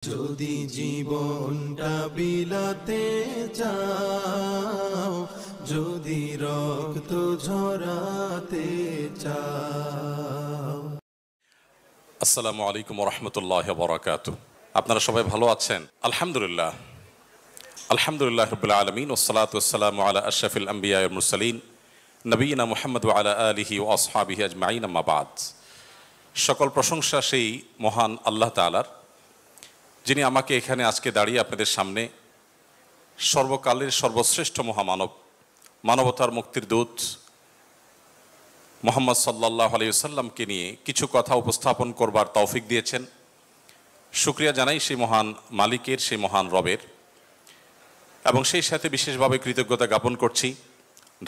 যদি জীবনটা বিলাতে চাও, যদি রক্ত ঝরাতে চাও। আসসালামু আলাইকুম রহমতুল্লাহ বরাকাতুহু। আপনারা সবাই ভালো আছেন? আলহামদুলিল্লাহ আলহামদুলিল্লাহ রাব্বিল আলামিন ওয়াসসালাতু ওয়াসসালামু আলা আশরাফিল আমবিয়া ওয়াল মুরসালিন নবিয়িনা মুহাম্মদ ওয়া আলা আলিহি ওয়া আসহাবিহি আজমাইন, আম্মা বাদ। সকল প্রশংসা সেই মহান আল্লাহ তাআলার, যিনি আমাকে এখানে আজকে দাঁড়িয়ে আপনাদের সামনে সর্বকালের সর্বশ্রেষ্ঠ মহামানব, মানবতার মুক্তির দূত মুহাম্মদ সাল্লাল্লাহু আলাইহি ওয়াসাল্লামকে নিয়ে কিছু কথা উপস্থাপন করবার তৌফিক দিয়েছেন। শুকরিয়া জানাই সেই মহান মালিকের, সেই মহান রবের, এবং সেই সাথে বিশেষভাবে কৃতজ্ঞতা জ্ঞাপন করছি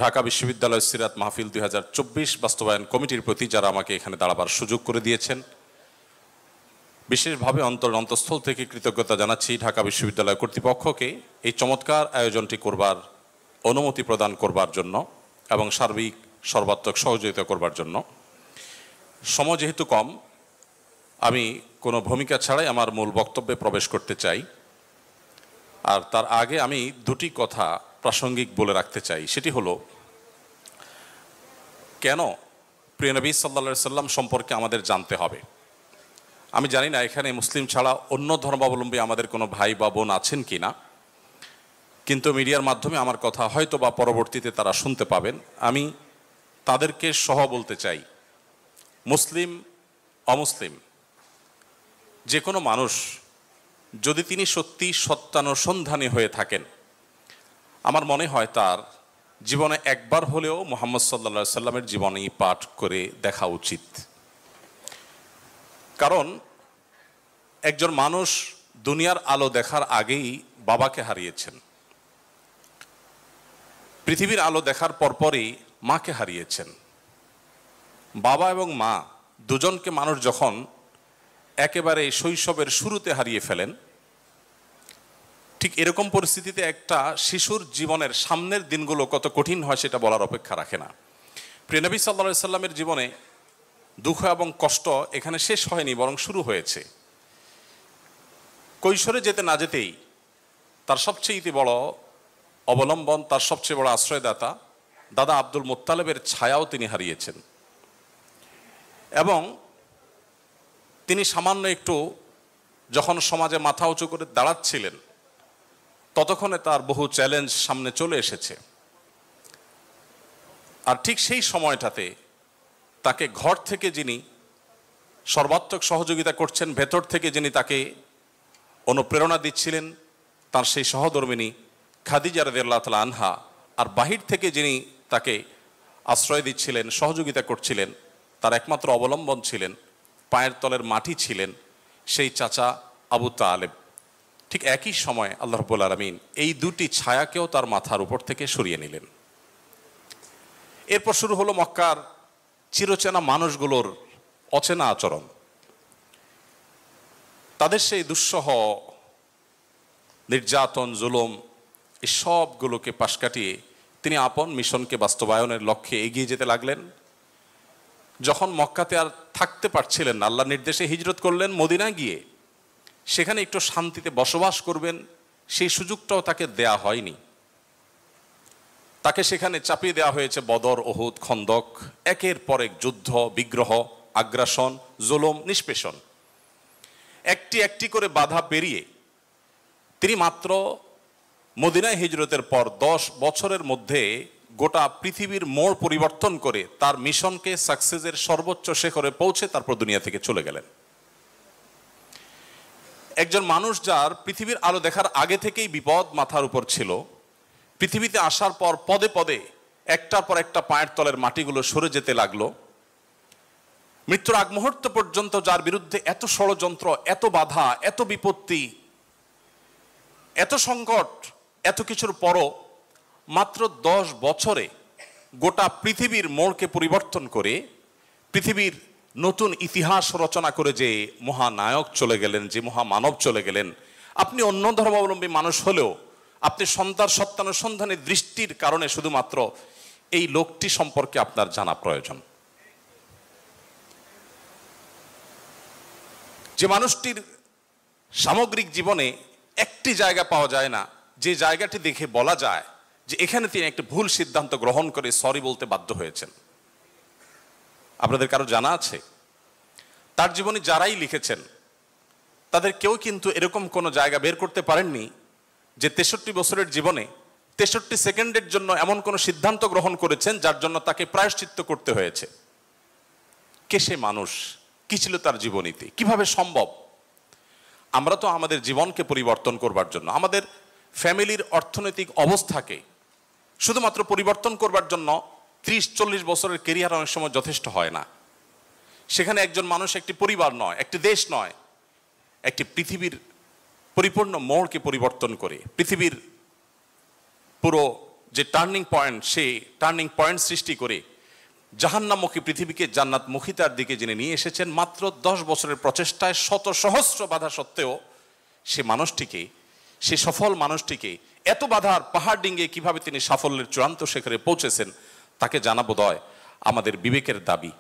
ঢাকা বিশ্ববিদ্যালয় সিরাত মাহফিল 2024 বাস্তবায়ন কমিটির প্রতি, যারা আমাকে এখানে দাঁড়াবার সুযোগ করে দিয়েছেন। বিশেষভাবে অন্তঃস্থল থেকে কৃতজ্ঞতা জানাচ্ছি ঢাকা বিশ্ববিদ্যালয় কর্তৃপক্ষকে এই চমৎকার আয়োজনটি করবার অনুমতি প্রদান করবার জন্য এবং সার্বিক সর্বাত্মক সহযোগিতা করবার জন্য। সময় যেহেতু কম, আমি কোনো ভূমিকা ছাড়াই আমার মূল বক্তব্যে প্রবেশ করতে চাই। আর তার আগে আমি দুটি কথা প্রাসঙ্গিক বলে রাখতে চাই। সেটি হলো, কেন প্রিয় নবী সাল্লাল্লাহু আলাইহি সাল্লাম সম্পর্কে আমাদের জানতে হবে। আমি জানি না এখানে মুসলিম ছাড়া অন্য ধর্মাবলম্বী আমাদের কোনো ভাই বা বোন আছেন কি না, কিন্তু মিডিয়ার মাধ্যমে আমার কথা হয়তো বা পরবর্তীতে তারা শুনতে পাবেন। আমি তাদেরকে সহ বলতে চাই, মুসলিম অমুসলিম যে কোনো মানুষ যদি তিনি সত্যি সত্যানুসন্ধানী হয়ে থাকেন, আমার মনে হয় তার জীবনে একবার হলেও মুহাম্মদ সাল্লাল্লাহু আলাইহি সাল্লামের জীবনী পাঠ করে দেখা উচিত। কারণ একজন মানুষ দুনিয়ার আলো দেখার আগেই বাবাকে হারিয়েছেন, পৃথিবীর আলো দেখার পরপরই মাকে হারিয়েছেন। বাবা এবং মা দুজনকে মানুষ যখন একেবারে শৈশবের শুরুতে হারিয়ে ফেলেন, ঠিক এরকম পরিস্থিতিতে একটা শিশুর জীবনের সামনের দিনগুলো কত কঠিন হয় সেটা বলার অপেক্ষা রাখে না। প্রিয় নবী সাল্লাল্লাহু আলাইহি সাল্লামের জীবনে দুঃখ এবং কষ্ট এখানে শেষ হয়নি, বরং শুরু হয়েছে। কৈশোরে যেতে না যেতেই তার সবচেয়ে বড় অবলম্বন, তার সবচেয়ে বড় আশ্রয়দাতা দাদা আব্দুল মুত্তালিবের ছায়াও তিনি হারিয়েছেন। এবং তিনি সামান্য একটু যখন সমাজে মাথা উঁচু করে দাঁড়াচ্ছিলেন, ততক্ষণে তার বহু চ্যালেঞ্জ সামনে চলে এসেছে। আর ঠিক সেই সময়টাতে তাকে ঘর থেকে যিনি সর্বাত্মক সহযোগিতা করছেন, ভেতর থেকে যিনি তাকে অনুপ্রেরণা দিচ্ছিলেন, তার সেই সহধর্মিনী খাদিজা রাদিয়াল্লাহু তাআলা আনহা, আর বাহির থেকে যিনি তাকে আশ্রয় দিচ্ছিলেন, সহযোগিতা করছিলেন, তার একমাত্র অবলম্বন ছিলেন, পায়ের তলের মাটি ছিলেন সেই চাচা আবু তালেব। ঠিক একই সময় আল্লাহ রাব্বুল আলামিন এই দুটি ছায়াকেও তার মাথার উপর থেকে সরিয়ে নিলেন। এরপর শুরু হলো মক্কার চিরচেনা মানুষগুলোর অচেনা আচরণ। তাদের সেই দুঃসহ নির্যাতন, জুলুম, এই সবগুলোকে পাশ কাটিয়ে তিনি আপন মিশনকে বাস্তবায়নের লক্ষ্যে এগিয়ে যেতে লাগলেন। যখন মক্কাতে আর থাকতে পারছিলেন না, আল্লাহর নির্দেশে হিজরত করলেন মদিনায় গিয়ে। সেখানে একটু শান্তিতে বসবাস করবেন সেই সুযোগটাও তাকে দেয়া হয়নি। তাকে সেখানে চাপিয়ে দেওয়া হয়েছে বদর, উহুদ, খন্দক, একের পর এক যুদ্ধ, বিগ্রহ, আগ্রাসন, জুলুম, নিষ্পেষণ। একটি একটি করে বাধা পেরিয়ে তিনি মাত্র মদিনায় হিজরতের পর 10 বছরের মধ্যে গোটা পৃথিবীর মোড় পরিবর্তন করে তার মিশনকে সাকসেসের সর্বোচ্চ শিখরে পৌঁছে তারপর দুনিয়া থেকে চলে গেলেন। একজন মানুষ যার পৃথিবীর আলো দেখার আগে থেকেই বিপদ মাথার উপর ছিল, পৃথিবীতে আসার পর পদে পদে একটার পর একটা পায়ের তলের মাটিগুলো সরে যেতে লাগলো। মৃত্যুর আগ মুহূর্ত পর্যন্ত যার বিরুদ্ধে এত ষড়যন্ত্র, এত বাধা, এত বিপত্তি, এত সংকট, এত কিছুর পরও মাত্র 10 বছরে গোটা পৃথিবীর মোড়কে পরিবর্তন করে পৃথিবীর নতুন ইতিহাস রচনা করে যে মহানায়ক চলে গেলেন, যে মহামানব চলে গেলেন, আপনি অন্য ধর্মাবলম্বী মানুষ হলেও আপনি সত্যানুসন্ধানের দৃষ্টির কারণে শুধুমাত্র এই লোকটি সম্পর্কে আপনার জানা প্রয়োজন। যে মানুষটির সামগ্রিক জীবনে একটি জায়গা পাওয়া যায় না যে জায়গাটি দেখে বলা যায় যে এখানে তিনি একটি ভুল সিদ্ধান্ত গ্রহণ করে সরি বলতে বাধ্য হয়েছেন। আপনাদের কারো জানা আছে? তার জীবনে যারাই লিখেছেন তাদের কেউ কিন্তু এরকম কোনো জায়গা বের করতে পারেননি যে 63 বছরের জীবনে 63 সেকেন্ডের জন্য এমন কোনো সিদ্ধান্ত গ্রহণ করেছেন যার জন্য তাকে প্রায়শ্চিত্ত করতে হয়েছে। কে সে মানুষ? কি ছিল তার জীবনীতি? কিভাবে সম্ভব? আমরা তো আমাদের জীবনকে পরিবর্তন করবার জন্য, আমাদের ফ্যামিলির অর্থনৈতিক অবস্থাকে শুধুমাত্র পরিবর্তন করবার জন্য 30-40 বছরের কেরিয়ার অনেক সময় যথেষ্ট হয় না। সেখানে একজন মানুষ একটি পরিবার নয়, একটি দেশ নয়, একটি পৃথিবীর পরিপূর্ণ মোড়কে পরিবর্তন করে পৃথিবীর পুরো যে টার্নিং পয়েন্ট, সেই টার্নিং পয়েন্ট সৃষ্টি করে জাহান্নামমুখী পৃথিবীকে জান্নাতমুখিতার দিকে যিনি নিয়ে এসেছেন মাত্র 10 বছরের প্রচেষ্টায়, শত সহস্র বাধা সত্ত্বেও সে মানুষটিকে, সে সফল মানুষটিকে এত বাধার পাহাড় ডিঙ্গিয়ে কিভাবে তিনি সাফল্যের চূড়ান্ত শিখরে পৌঁছেছেন তাকে জানা বোধ হয় আমাদের বিবেকের দাবি,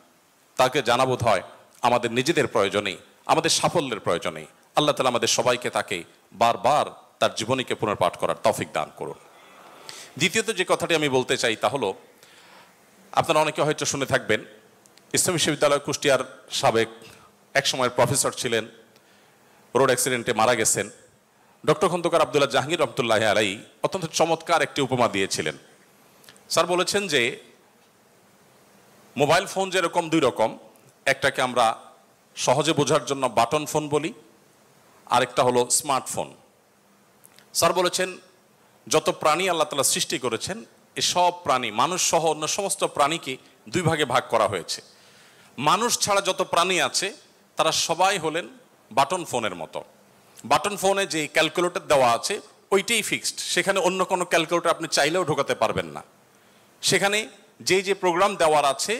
তাকে জানা বোধ হয় আমাদের নিজেদের প্রয়োজনে, আমাদের সাফল্যের প্রয়োজনে। আল্লাহ তাআলা আমাদের সবাইকে তাকে বারবার তার জীবনীকে পুনর্পাঠ করার তৌফিক দান করুন। দ্বিতীয়ত যে কথাটি আমি বলতে চাই তা হলো, আপনারা অনেকে হয়তো শুনে থাকবেন, ইসলামী বিশ্ববিদ্যালয় কুষ্টিয়ার সাবেক এক সময়ের প্রফেসর ছিলেন, রোড অ্যাক্সিডেন্টে মারা গেছেন, ডক্টর খন্দকার আব্দুল্লাহ জাহাঙ্গীর রহমতুল্লাহ আলাইহি অত্যন্ত চমৎকার একটি উপমা দিয়েছিলেন। স্যার বলেছেন যে মোবাইল ফোন যেরকম দুই রকম, একটাকে আমরা সহজে বোঝার জন্য বাটন ফোন বলি, আরেকটা হলো স্মার্টফোন। স্যার বলেছেন যত প্রাণী আল্লাহ তাআলা সৃষ্টি করেছেন এসব প্রাণী, মানুষ সহ অন্য সমস্ত প্রাণীকে দুই ভাগে ভাগ করা হয়েছে। মানুষ ছাড়া যত প্রাণী আছে তারা সবাই হলেন বাটন ফোনের মতো। বাটন ফোনে যে ক্যালকুলেটর দেওয়া আছে ওইটাই ফিক্সড, সেখানে অন্য কোনো ক্যালকুলেটর আপনি চাইলেও ঢোকাতে পারবেন না। সেখানে যে প্রোগ্রাম দেওয়ার আছে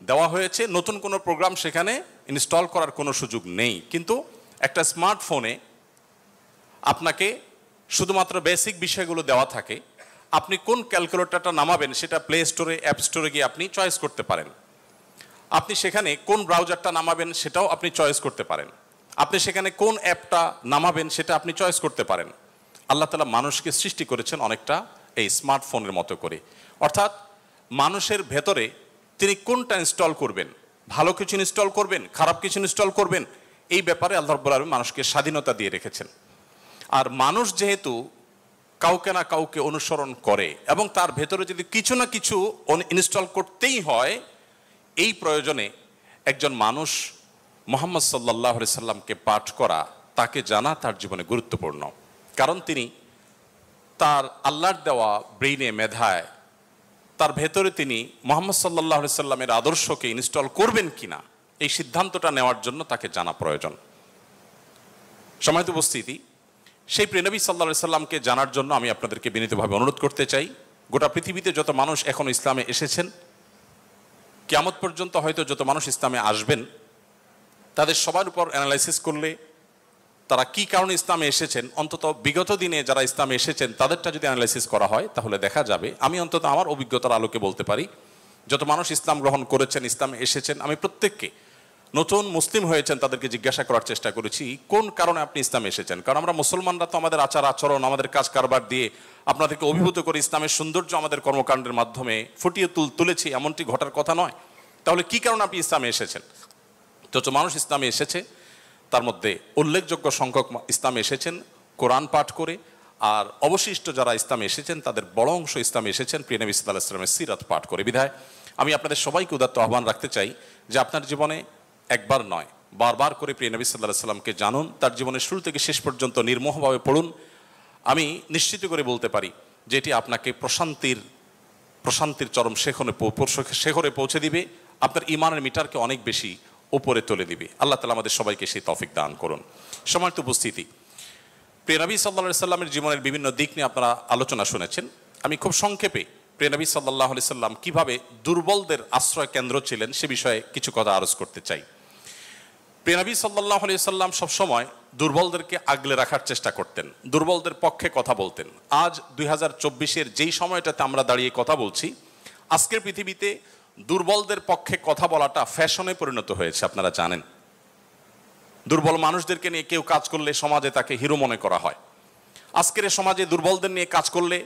দেওয়া হয়েছে, নতুন কোনো প্রোগ্রাম সেখানে ইনস্টল করার কোনো সুযোগ নেই। কিন্তু একটা স্মার্টফোনে আপনাকে শুধুমাত্র বেসিক বিষয়গুলো দেওয়া থাকে। আপনি কোন ক্যালকুলেটরটা নামাবেন সেটা প্লে স্টোরে, অ্যাপ স্টোরে গিয়ে আপনি চয়েস করতে পারেন। আপনি সেখানে কোন ব্রাউজারটা নামাবেন সেটাও আপনি চয়েস করতে পারেন। আপনি সেখানে কোন অ্যাপটা নামাবেন সেটা আপনি চয়েস করতে পারেন। আল্লাহ তাআলা মানুষকে সৃষ্টি করেছেন অনেকটা এই স্মার্টফোনের মতো করে, অর্থাৎ মানুষের ভেতরে তিনি কোনটা ইনস্টল করবেন, ভালো কিছু ইনস্টল করবেন, খারাপ কিছু ইনস্টল করবেন, এই ব্যাপারে আল্লাহ রাব্বুল আলামিন মানুষকে স্বাধীনতা দিয়ে রেখেছেন। আর মানুষ যেহেতু কাউকে না কাউকে অনুসরণ করে এবং তার ভেতরে যদি কিছু না কিছু ইনস্টল করতেই হয়, এই প্রয়োজনে একজন মানুষ মুহাম্মদ সাল্লাল্লাহু আলাইহি সাল্লামকে পাঠ করা, তাকে জানা তার জীবনে গুরুত্বপূর্ণ। কারণ তিনি তার আল্লাহর দেওয়া ব্রেইনে, মেধায়, তার ভেতরে তিনি মুহাম্মদ সাল্লাল্লাহু আলাইহি সাল্লামের আদর্শকে ইনস্টল করবেন কিনা এই সিদ্ধান্তটা নেওয়ার জন্য তাকে জানা প্রয়োজন। সম্মানিত উপস্থিতি, সেই প্রিয় নবী সাল্লাল্লাহু আলাইহি সাল্লামকে জানার জন্য আমি আপনাদেরকে বিনীতভাবে অনুরোধ করতে চাই, গোটা পৃথিবীতে যত মানুষ এখন ইসলামে এসেছেন, কিয়ামত পর্যন্ত হয়তো যত মানুষ ইসলামে আসবেন, তাদের সবার উপর অ্যানালাইসিস করলে তারা কি কারণে ইসলামে এসেছেন, অন্তত বিগত দিনে যারা ইসলামে এসেছেন তাদেরটা যদি অ্যানালাইসিস করা হয় তাহলে দেখা যাবে, আমি অন্তত আমার অভিজ্ঞতার আলোকে বলতে পারি, যত মানুষ ইসলাম গ্রহণ করেছেন, ইসলামে এসেছেন, আমি প্রত্যেককে নতুন মুসলিম হয়েছেন তাদেরকে জিজ্ঞাসা করার চেষ্টা করেছি কোন কারণে আপনি ইসলামে এসেছেন। কারণ আমরা মুসলমানরা তো আমাদের আচার আচরণ, আমাদের কাজ কারবার দিয়ে আপনাদেরকে অভিভূত করে ইসলামের সৌন্দর্য আমাদের কর্মকাণ্ডের মাধ্যমে ফুটিয়ে তুলেছি, এমনটি ঘটার কথা নয়। তাহলে কি কারণে আপনি ইসলামে এসেছেন? যত মানুষ ইসলামে এসেছে তার মধ্যে উল্লেখযোগ্য সংখ্যক ইসলামে এসেছেন কোরআন পাঠ করে, আর অবশিষ্ট যারা ইসলামে এসেছেন তাদের বড় অংশ ইসলামে এসেছেন প্রিয় নবী সাল্লাল্লাহু আলাইহি ওয়াসাল্লামের সিরাত পাঠ করে। বিধায় আমি আপনাদের সবাইকে উদাত্ত আহ্বান রাখতে চাই যে আপনার জীবনে একবার নয়, বারবার করে প্রিয় নবী সাল্লাল্লাহু আলাইহি ওয়াসাল্লামকে জানুন, তার জীবনের শুরু থেকে শেষ পর্যন্ত নির্মোহভাবে পড়ুন। আমি নিশ্চিত করে বলতে পারি যে এটি আপনাকে প্রশান্তির চরম শেখরে পৌঁছে দিবে, আপনার ইমানের মিটারকে অনেক বেশি উপরে তুলে দিবে। আল্লাহ তাআলা আমাদের সবাইকে সেই তৌফিক দান করুন। সম্মানিত উপস্থিতি, প্রিয় নবী সাল্লাল্লাহু আলাইহি সাল্লামের জীবনের বিভিন্ন দিক নিয়ে আপনারা আলোচনা শুনেছেন। আমি খুব সংক্ষেপে প্রিয় নবী সাল্লাল্লাহু আলাইহি সাল্লাম কিভাবে দুর্বলদের আশ্রয় কেন্দ্র ছিলেন সে বিষয়ে কিছু কথা আরজ করতে চাই। প্রিয় নবী সাল্লাল্লাহু আলাইহি সাল্লাম সবসময় দুর্বলদেরকে আগলে রাখার চেষ্টা করতেন, দুর্বলদের পক্ষে কথা বলতেন। আজ 2024-এর যেই সময়টাতে আমরা দাঁড়িয়ে কথা বলছি, আজকের পৃথিবীতে দুর্বলদের পক্ষে কথা বলাটা ফ্যাশনে পরিণত হয়েছে, আপনারা জানেন। দুর্বল মানুষদেরকে নিয়ে কেউ কাজ করলে সমাজে তাকে হিরো মনে করা হয়। আজকের সমাজে দুর্বলদের নিয়ে কাজ করলে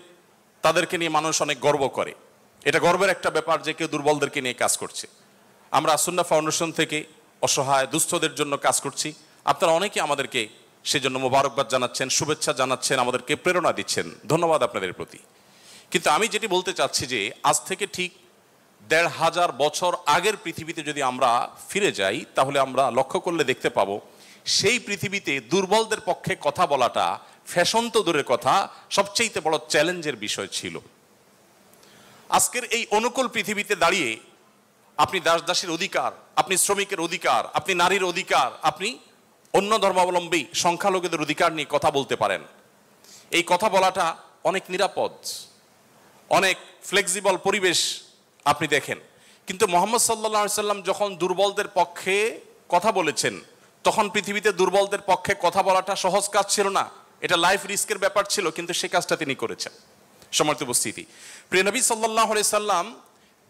তাদেরকে নিয়ে মানুষ অনেক গর্ব করে। এটা গর্বের একটা ব্যাপার যে কেউ দুর্বলদেরকে নিয়ে কাজ করছে। আমরা সুন্নাহ ফাউন্ডেশন থেকে অসহায় দুস্থদের জন্য কাজ করছি। আপনারা অনেকে আমাদেরকে সেজন্য মোবারকবাদ জানাচ্ছেন, শুভেচ্ছা জানাচ্ছেন, আমাদেরকে প্রেরণা দিচ্ছেন। ধন্যবাদ আপনাদের প্রতি। কিন্তু আমি যেটি বলতে চাচ্ছি যে আজ থেকে ঠিক ১৫০০ বছর আগের পৃথিবীতে যদি আমরা ফিরে যাই, তাহলে আমরা লক্ষ্য করলে দেখতে পাবো সেই পৃথিবীতে দুর্বলদের পক্ষে কথা বলাটা ফ্যাশন তো দূরের কথা, সবচেয়ে বড় চ্যালেঞ্জের বিষয় ছিল। আজকের এই অনুকূল পৃথিবীতে দাঁড়িয়ে আপনি দাস দাসীর অধিকার, আপনি শ্রমিকের অধিকার, আপনি নারীর অধিকার, আপনি অন্য ধর্মাবলম্বী সংখ্যালঘুদের অধিকার নিয়ে কথা বলতে পারেন। এই কথা বলাটা অনেক নিরাপদ, অনেক ফ্লেক্সিবল পরিবেশ আপনি দেখেন। কিন্তু মুহাম্মদ সাল্লাল্লাহু আলাইহি সাল্লাম যখন দুর্বলদের পক্ষে কথা বলেছেন, তখন পৃথিবীতে দুর্বলদের পক্ষে কথা বলাটা সহজ কাজ ছিল না, এটা লাইফ রিস্কের ব্যাপার ছিল। কিন্তু সেই কাজটা তিনি করেছেন। সম্মানিত উপস্থিতি, প্রিয় নবী সাল্লাল্লাহু আলাইহি সাল্লাম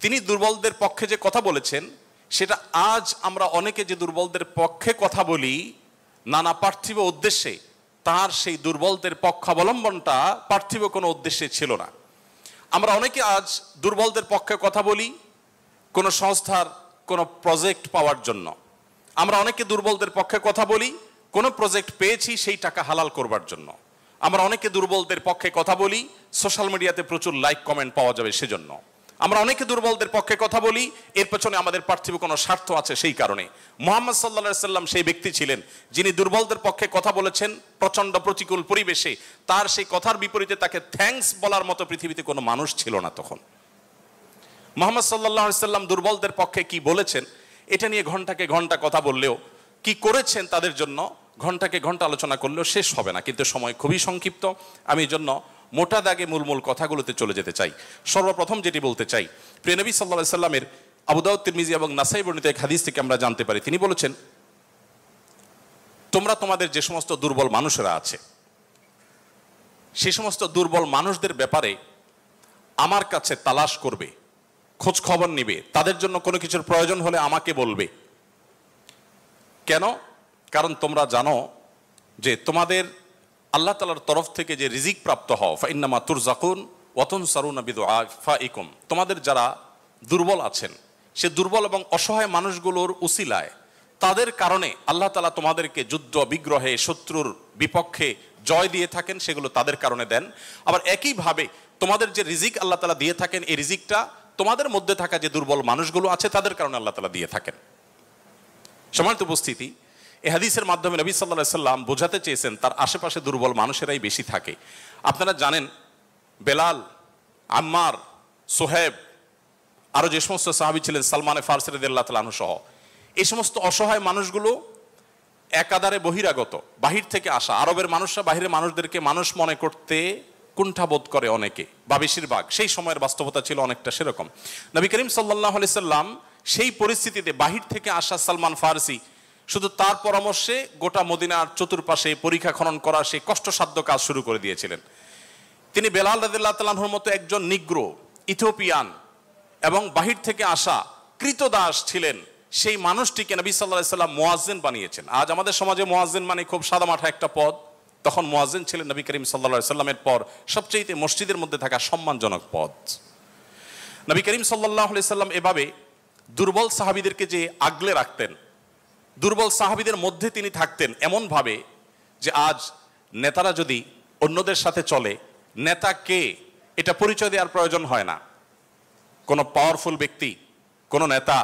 তিনি দুর্বলদের পক্ষে যে কথা বলেছেন, সেটা আজ আমরা অনেকে যে দুর্বলদের পক্ষে কথা বলি নানা পার্থিব উদ্দেশ্যে, তার সেই দুর্বলদের পক্ষাবলম্বনটা পার্থিব কোনো উদ্দেশ্যে ছিল না। আমরা অনেকে আজ দুর্বলদের পক্ষে কথা বলি কোনো সংস্থার কোনো প্রজেক্ট পাওয়ার জন্য। আমরা অনেকে দুর্বলদের পক্ষে কথা বলি কোনো প্রজেক্ট পেয়েছি সেই টাকা হালাল করবার জন্য। আমরা অনেকে দুর্বলদের পক্ষে কথা বলি সোশ্যাল মিডিয়াতে প্রচুর লাইক কমেন্ট পাওয়া যাবে সেজন্য। আমরা অনেকে দুর্বলদের পক্ষে কথা বলি এর পেছনে আমাদের পার্থিব কোনো স্বার্থ আছে সেই কারণে। মুহাম্মদ সাল্লাল্লাহু আলাইহি সাল্লাম সেই ব্যক্তি ছিলেন যিনি দুর্বলদের পক্ষে কথা বলেছেন প্রচন্ড প্রতিকূল পরিবেশে। তার সেই কথার বিপরীতে তাকে থ্যাঙ্কস বলার মতো পৃথিবীতে কোনো মানুষ ছিল না তখন। মুহাম্মদ সাল্লাল্লাহু আলাইহি সাল্লাম দুর্বলদের পক্ষে কি বলেছেন এটা নিয়ে ঘন্টাকে ঘন্টা কথা বললেও, কি করেছেন তাদের জন্য ঘন্টাকে ঘন্টা আলোচনা করলেও শেষ হবে না। কিন্তু সময় খুবই সংক্ষিপ্ত, আমি এই জন্য মোটা দাগে মূল কথাগুলোতে চলে যেতে চাই। সর্বপ্রথম যেটি বলতে চাই, প্রিয় নবী সাল্লাল্লাহু আলাইহি সাল্লামের আবু দাউদ, তিরমিজি এবং নাসাই বর্ণিত এক হাদিস থেকে আমরা জানতে পারি, তিনি বলেছেন, তোমরা তোমাদের যে সমস্ত দুর্বল মানুষেরা আছে সেই সমস্ত দুর্বল মানুষদের ব্যাপারে আমার কাছে তালাশ করবে, খোঁজ খবর নিবে, তাদের জন্য কোনো কিছুর প্রয়োজন হলে আমাকে বলবে। কেন? কারণ তোমরা জানো যে তোমাদের আল্লাহ তাআলার তরফ থেকে যে রিজিক প্রাপ্ত হও, ফাইন্নামা তুরজাকুন ওয়া তুনসারুনা বিদুআফাইকুম, তোমাদের যারা দুর্বল আছেন সে দুর্বল এবং অসহায় মানুষগুলোর উসিলায় তাদের কারণে আল্লাহ তাআলা তোমাদেরকে যুদ্ধ বিগ্রহে শত্রুর বিপক্ষে জয় দিয়ে থাকেন, সেগুলো তাদের কারণে দেন। আবার একইভাবে তোমাদের যে রিজিক আল্লাহ তাআলা দিয়ে থাকেন, এই রিজিকটা তোমাদের মধ্যে থাকা যে দুর্বল মানুষগুলো আছে তাদের কারণে আল্লাহ তাআলা দিয়ে থাকেন। সম্মানিত উপস্থিতি, এই হাদিসের মাধ্যমে নবী সাল্লাল্লাহু আলাইহি সাল্লাম বোঝাতে চেয়েছেন তার আশেপাশে দুর্বল মানুষেরাই বেশি থাকে। আপনারা জানেন বেলাল, আম্মার, সোহেব, আরো যে সমস্ত সাহাবী ছিলেন, সালমানে ফারসি রাদিয়াল্লাহু তাআলা আনহু সহ, এই সমস্ত অসহায় মানুষগুলো একাধারে বহিরাগত, বাহির থেকে আসা। আরবের মানুষরা বাহিরের মানুষদেরকে মানুষ মনে করতে কুণ্ঠাবোধ করে অনেকে বা বেশিরভাগ, সেই সময়ের বাস্তবতা ছিল অনেকটা সেরকম। নবী করিম সাল্লাল্লাহু আলাইহি সাল্লাম সেই পরিস্থিতিতে বাহির থেকে আসা সালমান ফারসি শুধু তার পরামর্শে গোটা মদিনার চতুর্পাশে পরীক্ষা খনন করা সেই কষ্টসাধ্য কাজ শুরু করে দিয়েছিলেন। তিনি বেলাল রাদিয়াল্লাহু তাআলা আনহুর মতো একজন নিগ্রো, ইথিওপিয়ান এবং বাহির থেকে আসা কৃতদাস ছিলেন, সেই মানুষটিকে নবী সাল্লাল্লাহু আলাইহি সাল্লাম মুয়াজ্জিন বানিয়েছেন। আজ আমাদের সমাজে মুয়াজ্জিন মানে খুব সাদামাঠা একটা পদ, তখন মুয়াজ্জিন ছিলেন নবী করিম সাল্লাল্লাহু আলাইহি সাল্লামের পর সবচেয়ে মসজিদের মধ্যে থাকা সম্মানজনক পদ। নবী করিম সাল্লাল্লাহু আলাইহি সাল্লাম এভাবে দুর্বল সাহাবীদেরকে যে আগলে রাখতেন, দুর্বল সাহাবীদের মধ্যে তিনি থাকতেন এমন ভাবে যে আজ নেতারা যদি অন্যদের সাথে চলে, নেতা কে এটা পরিচয় দেওয়ার প্রয়োজন হয় না। কোনো পাওয়ারফুল ব্যক্তি, কোনো নেতা,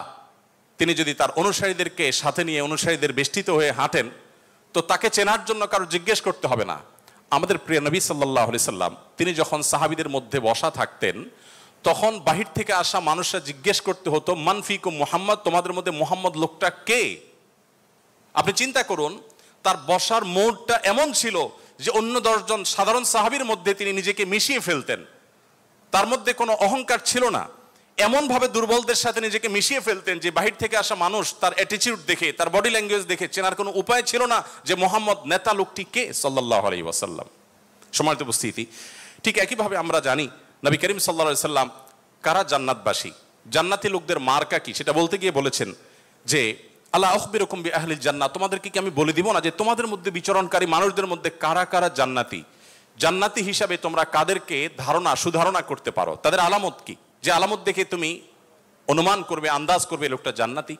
তিনি যদি তার অনুসারীদেরকে সাথে নিয়ে অনুসারীদের বেষ্টিত হয়ে হাঁটেন, তো তাকে চেনার জন্য কারো জিজ্ঞেস করতে হবে না। আমাদের প্রিয় নবী সাল্লাল্লাহু আলাইহি সাল্লাম তিনি যখন সাহাবীদের মধ্যে বসা থাকতেন, তখন বাহির থেকে আসা মানুষরা জিজ্ঞেস করতে হতো, মান ফিকুম মুহাম্মদ, তোমাদের মধ্যে মুহাম্মদ লোকটা কে? আপনি চিন্তা করুন, তার বসার মোড়টা এমন ছিল যে অন্য 10 জন সাধারণ সাহাবীর মধ্যে তিনি নিজেকে মিশিয়ে ফেলতেন। তার মধ্যে কোনো অহংকার ছিল না, এমন ভাবে দুর্বলদের সাথে নিজেকে মিশিয়ে ফেলতেন যে বাহির থেকে আসা মানুষ তার অ্যাটিটিউড দেখে, তার বডি ল্যাঙ্গুয়েজ দেখে চেনার কোনো উপায় ছিল না যে মুহাম্মদ নেতা লোকটি কে সাল্লাল্লাহু আলাইহি ওয়াসাল্লাম। সম্মানিত উপস্থিতি, ঠিক একইভাবে আমরা জানি নবী করিম সাল্লাল্লাহু আলাইহি সাল্লাম কারা জান্নাতবাসী, জান্নাতি লোকদের মার্কা কি সেটা বলতে গিয়ে বলেছেন যে আলা আখবিরুকুম বিআহলিল জান্নাহ, তোমাদেরকে কি আমি বলে দিব না যে তোমাদের মধ্যে বিচরণকারী মানুষদের মধ্যে কারা কারা জান্নাতি, জান্নাতি হিসাবে তোমরা কাদেরকে সুধারণা করতে পারো, তাদের আলামত কি, যে আলামত দেখে তুমি অনুমান করবে, আন্দাজ করবে লোকটা জান্নাতি।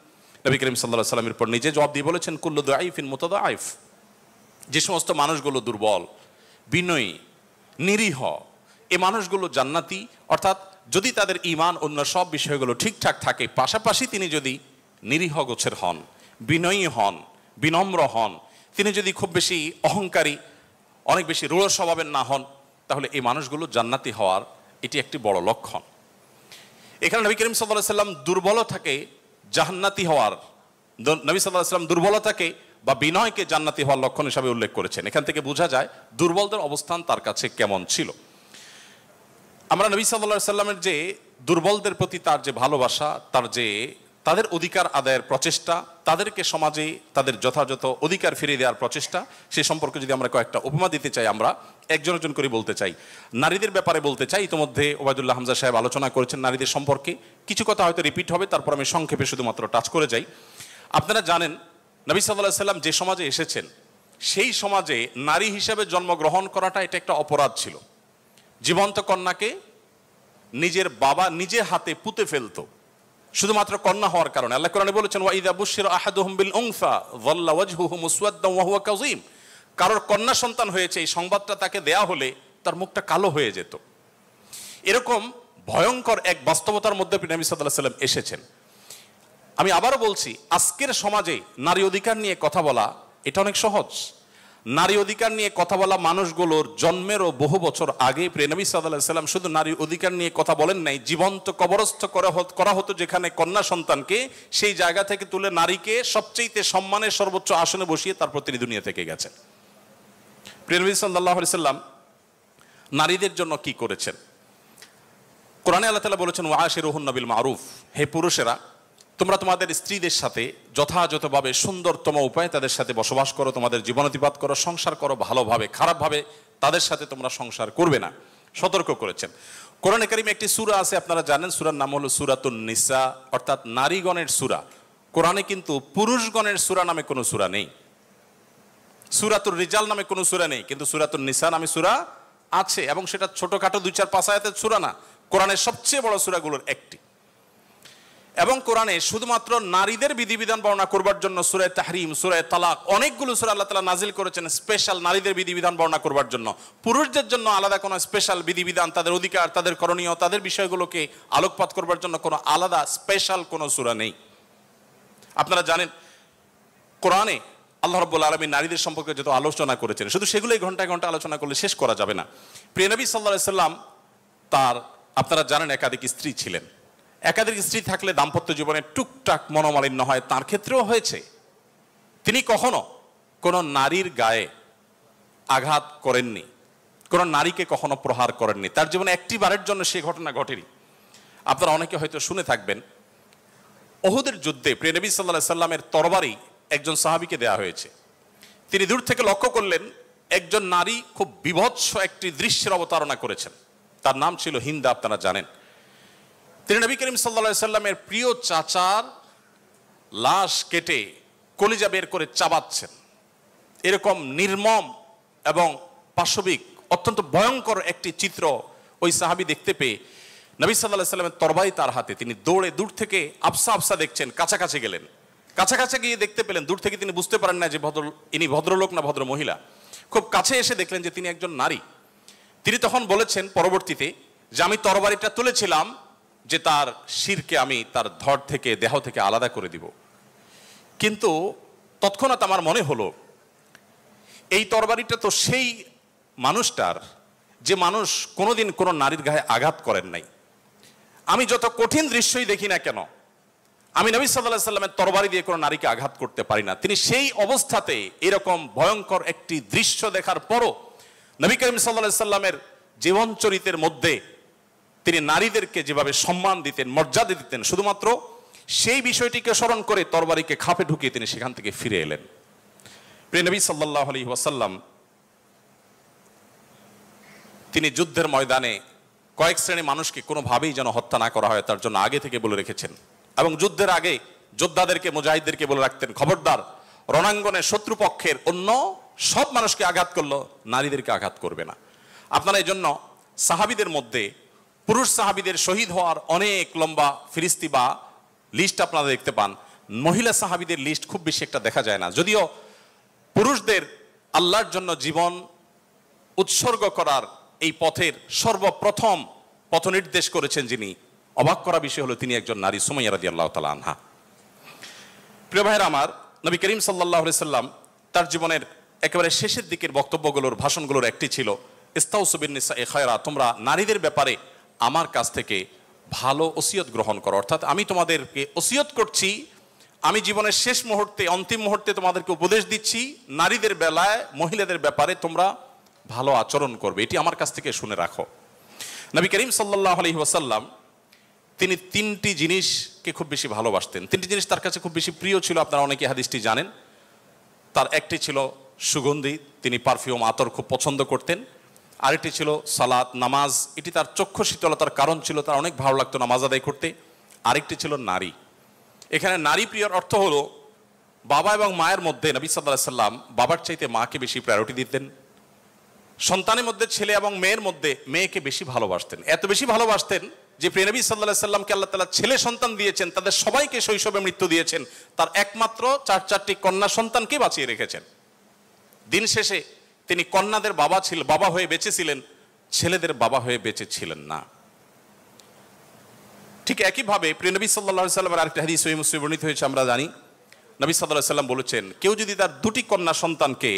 নবী করিম সাল্লাল্লাহু আলাইহি ওয়াসাল্লামের পর নিজে জবাব দিয়ে বলেছেন, কুল্লু দাঈফিন মুতাদাঈফ, যে সমস্ত মানুষগুলো দুর্বল, বিনয়ী, নিরীহ, এই মানুষগুলো জান্নাতি। অর্থাৎ যদি তাদের ঈমান অন্য সব বিষয়গুলো ঠিকঠাক থাকে, পাশাপাশি তিনি যদি নিরীহ গোছের হন, বিনয়ী হন, বিনম্র হন, তিনি যদি খুব বেশি অহংকারী, অনেক বেশি রূঢ় স্বভাবের না হন, তাহলে এই মানুষগুলো জান্নাতি হওয়ার এটি একটি বড় লক্ষণ। এখানে নবী করিম সাল্লাল্লাহু আলাইহি ওয়াসাল্লাম দুর্বলতাকে জান্নাতি হওয়ার, নবী সাল্লাল্লাহু আলাইহি ওয়াসাল্লাম দুর্বলতাকে বা বিনয়কে জান্নাতি হওয়ার লক্ষণ হিসাবে উল্লেখ করেছেন। এখান থেকে বোঝা যায় দুর্বলদের অবস্থান তার কাছে কেমন ছিল। আমরা নবী সাল্লাল্লাহু আলাইহি ওয়াসাল্লামের যে দুর্বলদের প্রতি তার যে ভালোবাসা, তাদের অধিকার আদায়ের প্রচেষ্টা, তাদেরকে সমাজে তাদের যথাযথ অধিকার ফিরিয়ে দেওয়ার প্রচেষ্টা, সে সম্পর্কে যদি আমরা কয়েকটা উপমা দিতে চাই, আমরা একজন একজন করে বলতে চাই। নারীদের ব্যাপারে বলতে চাই, ইতিমধ্যে ওবায়দুল্লাহ হামজা সাহেব আলোচনা করেছেন নারীদের সম্পর্কে, কিছু কথা হয়তো রিপিট হবে, তারপর আমি সংক্ষেপে শুধুমাত্র টাচ করে যাই। আপনারা জানেন নবী সাল্লাল্লাহু আলাইহি ওয়াসাল্লাম যে সমাজে এসেছেন, সেই সমাজে নারী হিসেবে জন্মগ্রহণ করাটা এটা একটা অপরাধ ছিল। জীবন্ত কন্যাকে নিজের বাবা নিজে হাতে পুঁতে ফেলতো শুধুমাত্র কন্যা হওয়ার কারণে। আল্লাহ কোরআনে বলেছেন, ওয়া ইযা বুশিরা আহাদুহুম বিল উনসা যাল্লা ওয়াজহুহু মুসওয়াদ্দান ওয়া হুয়া কাযীম, কারোর কন্যা সন্তান হয়েছে এই সংবাদটা তাকে দেয়া হলে তার মুখটা কালো হয়ে যেত। এরকম ভয়ঙ্কর এক বাস্তবতার মধ্যে নবী সাল্লাল্লাহু আলাইহি ওয়াসাল্লাম এসেছেন। আমি আবারও বলছি, আজকের সমাজে নারী অধিকার নিয়ে কথা বলা এটা অনেক সহজ। নারী অধিকার নিয়ে কথা বলা মানুষগুলোর জন্মেরও বহু বছর আগে নবী সাল্লাল্লাহু আলাইহি ওয়াসাল্লাম শুধু নারী অধিকার নিয়ে কথা বলেন নাই, জীবন্ত কবরস্থ করা হতো যেখানে কন্যা সন্তানকে, সেই জায়গা থেকে তুলে নারীকে সবচেয়ে সম্মানের সর্বোচ্চ আসনে বসিয়ে তারপর তিনি দুনিয়া থেকে গেছেন। নবী সাল্লাল্লাহু আলাইহি ওয়াসাল্লাম নারীদের জন্য কি করেছেন? কোরআনে আল্লাহ তাআলা বলেছেন, ওয়াশিরুহুন্না বিল মারুফ, হে পুরুষেরা তোমরা তোমাদের স্ত্রীদের সাথে যথাযথভাবে সুন্দরতম উপায়ে তাদের সাথে বসবাস করো, তোমাদের জীবনাতিপাত করো, সংসার করো ভালোভাবে, খারাপভাবে তাদের সাথে তোমরা সংসার করবে না, সতর্ক করেছেন। কোরআনে কারিমে একটি সূরা আছে, আপনারা জানেন, সূরার নাম হলো সূরাতুন নিসা, অর্থাৎ নারীগণের সূরা। কোরআনে কিন্তু পুরুষগণের সূরা নামে কোনো সূরা নেই, সূরাতুর রিজাল নামে কোনো সূরা নেই, কিন্তু সূরাতুন নিসা নামে সূরা আছে, এবং সেটা ছোটখাটো 2-4-5 আয়াতের সূরা না, কোরআনের সবচেয়ে বড় সূরাগুলোর একটি। এবং কোরআনে শুধুমাত্র নারীদের বিধিবিধান বর্ণনা করবার জন্য সূরা তাহরিম, সূরা তালাক, অনেকগুলো সূরা আল্লাহ তাআলা নাজিল করেছেন স্পেশাল নারীদের বিধিবিধান বর্ণনা করবার জন্য। পুরুষদের জন্য আলাদা কোনো স্পেশাল বিধিবিধান, তাদের অধিকার, তাদের করণীয়, তাদের বিষয়গুলোকে আলোকপাত করবার জন্য কোনো আলাদা স্পেশাল কোনো সূরা নেই। আপনারা জানেন কোরআনে আল্লাহ রাব্বুল আলামিন নারীদের সম্পর্কে যত আলোচনা করেছেন, শুধু সেগুলোই ঘন্টায় ঘন্টা আলোচনা করলে শেষ করা যাবে না। প্রিয় নবী সাল্লাল্লাহু আলাইহি ওয়াসাল্লাম তার, আপনারা জানেন, একাধিক স্ত্রী ছিলেন। একাধিক স্ত্রী থাকলে দাম্পত্য জীবনে টুকটাক মনোমালিন্য হয়, তার ক্ষেত্রেও হয়েছে। তিনি কখনো কোনো নারীর গায়ে আঘাত করেননি, কোনো নারীকে কখনো প্রহার করেননি, তার জীবনে একটি বারের জন্য সে ঘটনা ঘটেনি। আপনারা অনেকে হয়তো শুনে থাকবেন, উহুদের যুদ্ধে প্রিয় নবী সাল্লাল্লাহু আলাইহি ওয়াসাল্লামের তরবারি একজন সাহাবীকে দেয়া হয়েছে। তিনি দূর থেকে লক্ষ্য করলেন একজন নারী খুব বিভৎস একটি দৃশ্যের অবতারণা করেছেন, তার নাম ছিল হিন্দা, আপনারা জানেন। তিনি নবী করিম সাল্লাল্লাহু আলাইহি ওয়াসাল্লামের প্রিয় চাচার লাশ কেটে কলিজা বের করে চাবাচ্ছেন। এরকম নির্মম এবং পাশবিক অত্যন্ত ভয়ঙ্কর একটি চিত্র ওই সাহাবী দেখতে পেয়ে নবী সাল্লাল্লাহু আলাইহি ওয়াসাল্লামের তরবারি তার হাতে, তিনি দৌড়ে দূর থেকে আফসা আফসা দেখছেন, কাছাকাছি গেলেন। কাছাকাছি গিয়ে দেখতে পেলেন, দূর থেকে তিনি বুঝতে পারেন না যে ইনি ভদ্রলোক না ভদ্র মহিলা। খুব কাছে এসে দেখলেন যে তিনি একজন নারী। তিনি তখন বলেছেন পরবর্তীতে যে আমি তরবারিটা তুলেছিলাম যে তার শিরকে আমি তার ধড় থেকে, দেহ থেকে আলাদা করে দিব, কিন্তু তৎক্ষণাৎ আমার মনে হলো এই তরবারিটা তো সেই মানুষটার যে মানুষ কোনোদিন কোনো নারীর গায়ে আঘাত করেন নাই। আমি যত কঠিন দৃশ্যই দেখি না কেন, আমি নবী সাল্লাল্লাহু আলাইহি ওয়াসাল্লামের তরবারি দিয়ে কোনো নারীকে আঘাত করতে পারি না। তিনি সেই অবস্থাতে এরকম ভয়ঙ্কর একটি দৃশ্য দেখার পরও নবী করিম সাল্লাল্লাহু আলাইহি ওয়াসাল্লামের জীবন চরিত্রের মধ্যে তিনি নারীদেরকে যেভাবে সম্মান দিতেন, মর্যাদা দিতেন, শুধুমাত্র সেই বিষয়টিকে স্মরণ করে তরবারিকে খাপে ঢুকিয়ে তিনি সেখান থেকে ফিরে এলেন। প্রিয় নবী সাল্লাল্লাহু আলাইহি ওয়াসাল্লাম তিনি যুদ্ধের ময়দানে কয়েক শ্রেণী মানুষকে কোনোভাবেই যেন হত্যা না করা হয় তার জন্য আগে থেকে বলে রেখেছেন, এবং যুদ্ধের আগে যোদ্ধাদেরকে, মুজাহিদদেরকে বলে রাখতেন, খবরদার, রণাঙ্গনে শত্রুপক্ষের অন্য সব মানুষকে আঘাত করলো, নারীদেরকে আঘাত করবে না। আপনারা এই জন্য সাহাবিদের মধ্যে পুরুষ সাহাবিদের শহীদ হওয়ার অনেক লম্বা ফিরিস্তি বা লিস্ট আপনারা দেখতে পান। মহিলা সাহাবিদের লিস্ট খুব বেশি একটা দেখা যায় না, যদিও পুরুষদের আল্লাহর জন্য জীবন উৎসর্গ করার এই পথের সর্বপ্রথম পথ নির্দেশ করেছেন যিনি, অবাক করা বিষয় হলো তিনি একজন নারী, সুমাইয়া রাদিয়াল্লাহু তাআলা আনহা। প্রিয় ভাইরা আমার, নবী করিম সাল্লাল্লাহু আলাইহি সাল্লাম তার জীবনের একেবারে শেষের দিকের বক্তব্যগুলোর, ভাষণগুলোর একটি ছিল ইস্তাউসু বিন-নিসাই খায়রা, তোমরা নারীদের ব্যাপারে আমার কাছ থেকে ভালো ওসিয়ত গ্রহণ করো। অর্থাৎ আমি তোমাদেরকে ওসিয়ত করছি, আমি জীবনের শেষ মুহূর্তে, অন্তিম মুহূর্তে তোমাদেরকে উপদেশ দিচ্ছি, নারীদের বেলায়, মহিলাদের ব্যাপারে তোমরা ভালো আচরণ করবে, এটি আমার কাছ থেকে শুনে রাখো। নবী করিম সাল্লাল্লাহু আলাইহি ওয়াসাল্লাম তিনি তিনটি জিনিসকে খুব বেশি ভালোবাসতেন, তিনটি জিনিস তার কাছে খুব বেশি প্রিয় ছিল। আপনারা অনেকে হাদিসটি জানেন। তার একটি ছিল সুগন্ধি, তিনি পারফিউম, আতর খুব পছন্দ করতেন। আরেকটি ছিল সালাত, নামাজ, এটি তার চক্ষু শীতলতার কারণ ছিল, তার অনেক ভালো লাগতো নামাজ আদায় করতে। আরেকটি ছিল নারী। এখানে নারী প্রিয়র অর্থ হলো বাবা এবং মায়ের মধ্যে নবী সাল্লাল্লাহু আলাইহি সাল্লাম বাবার চাইতে মাকে বেশি প্রায়োরিটি দিতেন। সন্তানের মধ্যে ছেলে এবং মেয়ের মধ্যে মেয়েকে বেশি ভালোবাসতেন, এত বেশি ভালোবাসতেন যে প্রিয় নবী সাল্লাল্লাহু আলাইহি সাল্লামকে আল্লাহ তাআলা ছেলে সন্তান দিয়েছেন, তাদের সবাইকে শৈশবে মৃত্যু দিয়েছেন, তার একমাত্র চারটি কন্যা সন্তানকে বাঁচিয়ে রেখেছেন। দিন শেষে তিনি কন্যাদের বাবা হয়ে বেঁচেছিলেন, ছেলেদের বাবা হয়ে বেঁচে ছিলেন না। ঠিক একইভাবে প্রিয় নবী সাল্লাল্লাহু আলাইহি সাল্লামের আরেকটা হাদিস সহিহ মুসলিমে বর্ণিত হয়েছে, আমরা জানি নবী সাল্লাল্লাহু আলাইহি সাল্লাম বলেছেন, কেউ যদি তার দুটি কন্যা সন্তানকে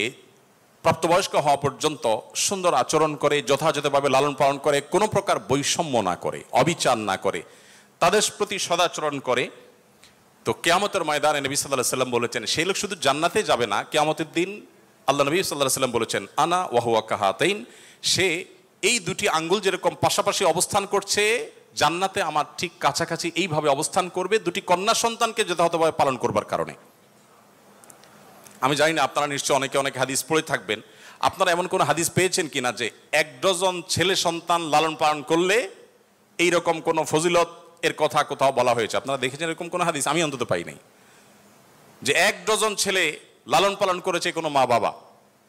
প্রাপ্তবয়স্ক হওয়া পর্যন্ত সুন্দর আচরণ করে, যথাযথভাবে লালন পালন করে, কোনো প্রকার বৈষম্য না করে, অবিচার না করে, তাদের প্রতি সদাচরণ করে, তো কিয়ামতের ময়দানে নবী সাল্লাল্লাহু আলাইহি সাল্লাম বলেছেন সেই লোক শুধু জান্নাতে যাবে না, কিয়ামতের দিন আল্লাহ নবী সাল্লাল্লাহু আলাইহি সাল্লাম বলেছেন, আনা ওয়া হুয়া কাহাতাইন, সে এই দুটি আঙ্গুল যেরকম পাশাপাশি অবস্থান করছে জান্নাতে আমার ঠিক কাছাকাছি এইভাবে অবস্থান করবে, দুটি কন্যা সন্তানকে যথাযথভাবে পালন করবার কারণে। আমি জানি না আপনারা নিশ্চয় অনেক হাদিস পড়ে থাকবেন, আপনারা এমন কোন হাদিস পেয়েছেন কিনা যে 1 ডজন ছেলে সন্তান লালন পালন করলে এইরকম কোন ফজিলত এর কথা কোথাও বলা হয়েছে? আপনারা দেখেছেন এরকম কোন হাদিস? আমি অন্তত পাই নাই যে 1 ডজন ছেলে লালন পালন করেছে কোনো মা বাবা,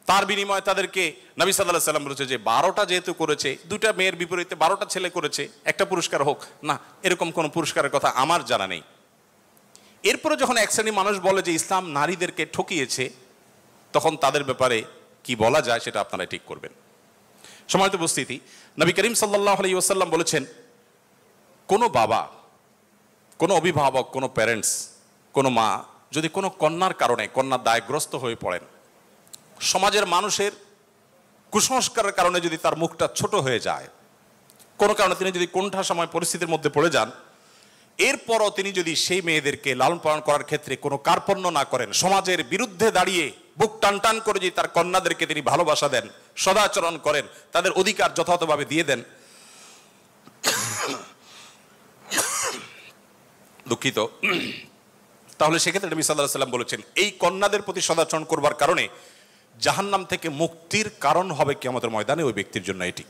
তার বিনিময়ে তাদেরকে নবী সাল্লাল্লাহু আলাইহি সাল্লাম বলেছে যে 12টা যেহেতু করেছে, 2টা মেয়ের বিপরীতে 12টা ছেলে করেছে, একটা পুরস্কার হোক না, এরকম কোন পুরস্কারের কথা আমার জানা নেই। এরপরে যখন এক শ্রেণী মানুষ বলে যে ইসলাম নারীদেরকে ঠকিয়েছে, তখন তাদের ব্যাপারে কি বলা যায় সেটা আপনারা ঠিক করবেন। সম্মানিত উপস্থিতি, নবী করিম সাল্লাল্লাহু আলাইহি ওয়াসাল্লাম বলেছেন, কোনো বাবা, কোনো অভিভাবক, কোনো প্যারেন্টস, কোনো মা যদি কোনো কন্যার কারণে কন্যার দায়গ্রস্ত হয়ে পড়েন, সমাজের মানুষের কুসংস্কারের কারণে যদি তার মুখটা ছোট হয়ে যায়, কোনো কারণে তিনি যদি কোণঠাসা সময় পরিস্থিতির মধ্যে পড়ে যান, এরপরও তিনি যদি সেই মেয়েদেরকে লালন পালন করার ক্ষেত্রে কোনো কার্পণ্য না করেন, সমাজের বিরুদ্ধে দাঁড়িয়ে বুক টান টান করে যদি তার কন্যাদেরকে তিনি ভালোবাসা দেন, সদাচরণ করেন, তাদের অধিকার যথাযথভাবে দিয়ে দেন, দুঃখিত, তাহলে সেক্ষেত্রে নবী সাল্লাল্লাহু আলাইহি ওয়াসাল্লাম বলেছেন এই কন্যাদের প্রতি সদাচরণ করবার কারণে জাহান্নাম থেকে মুক্তির কারণ হবে কিয়ামতের ময়দানে ওই ব্যক্তির জন্য। এটি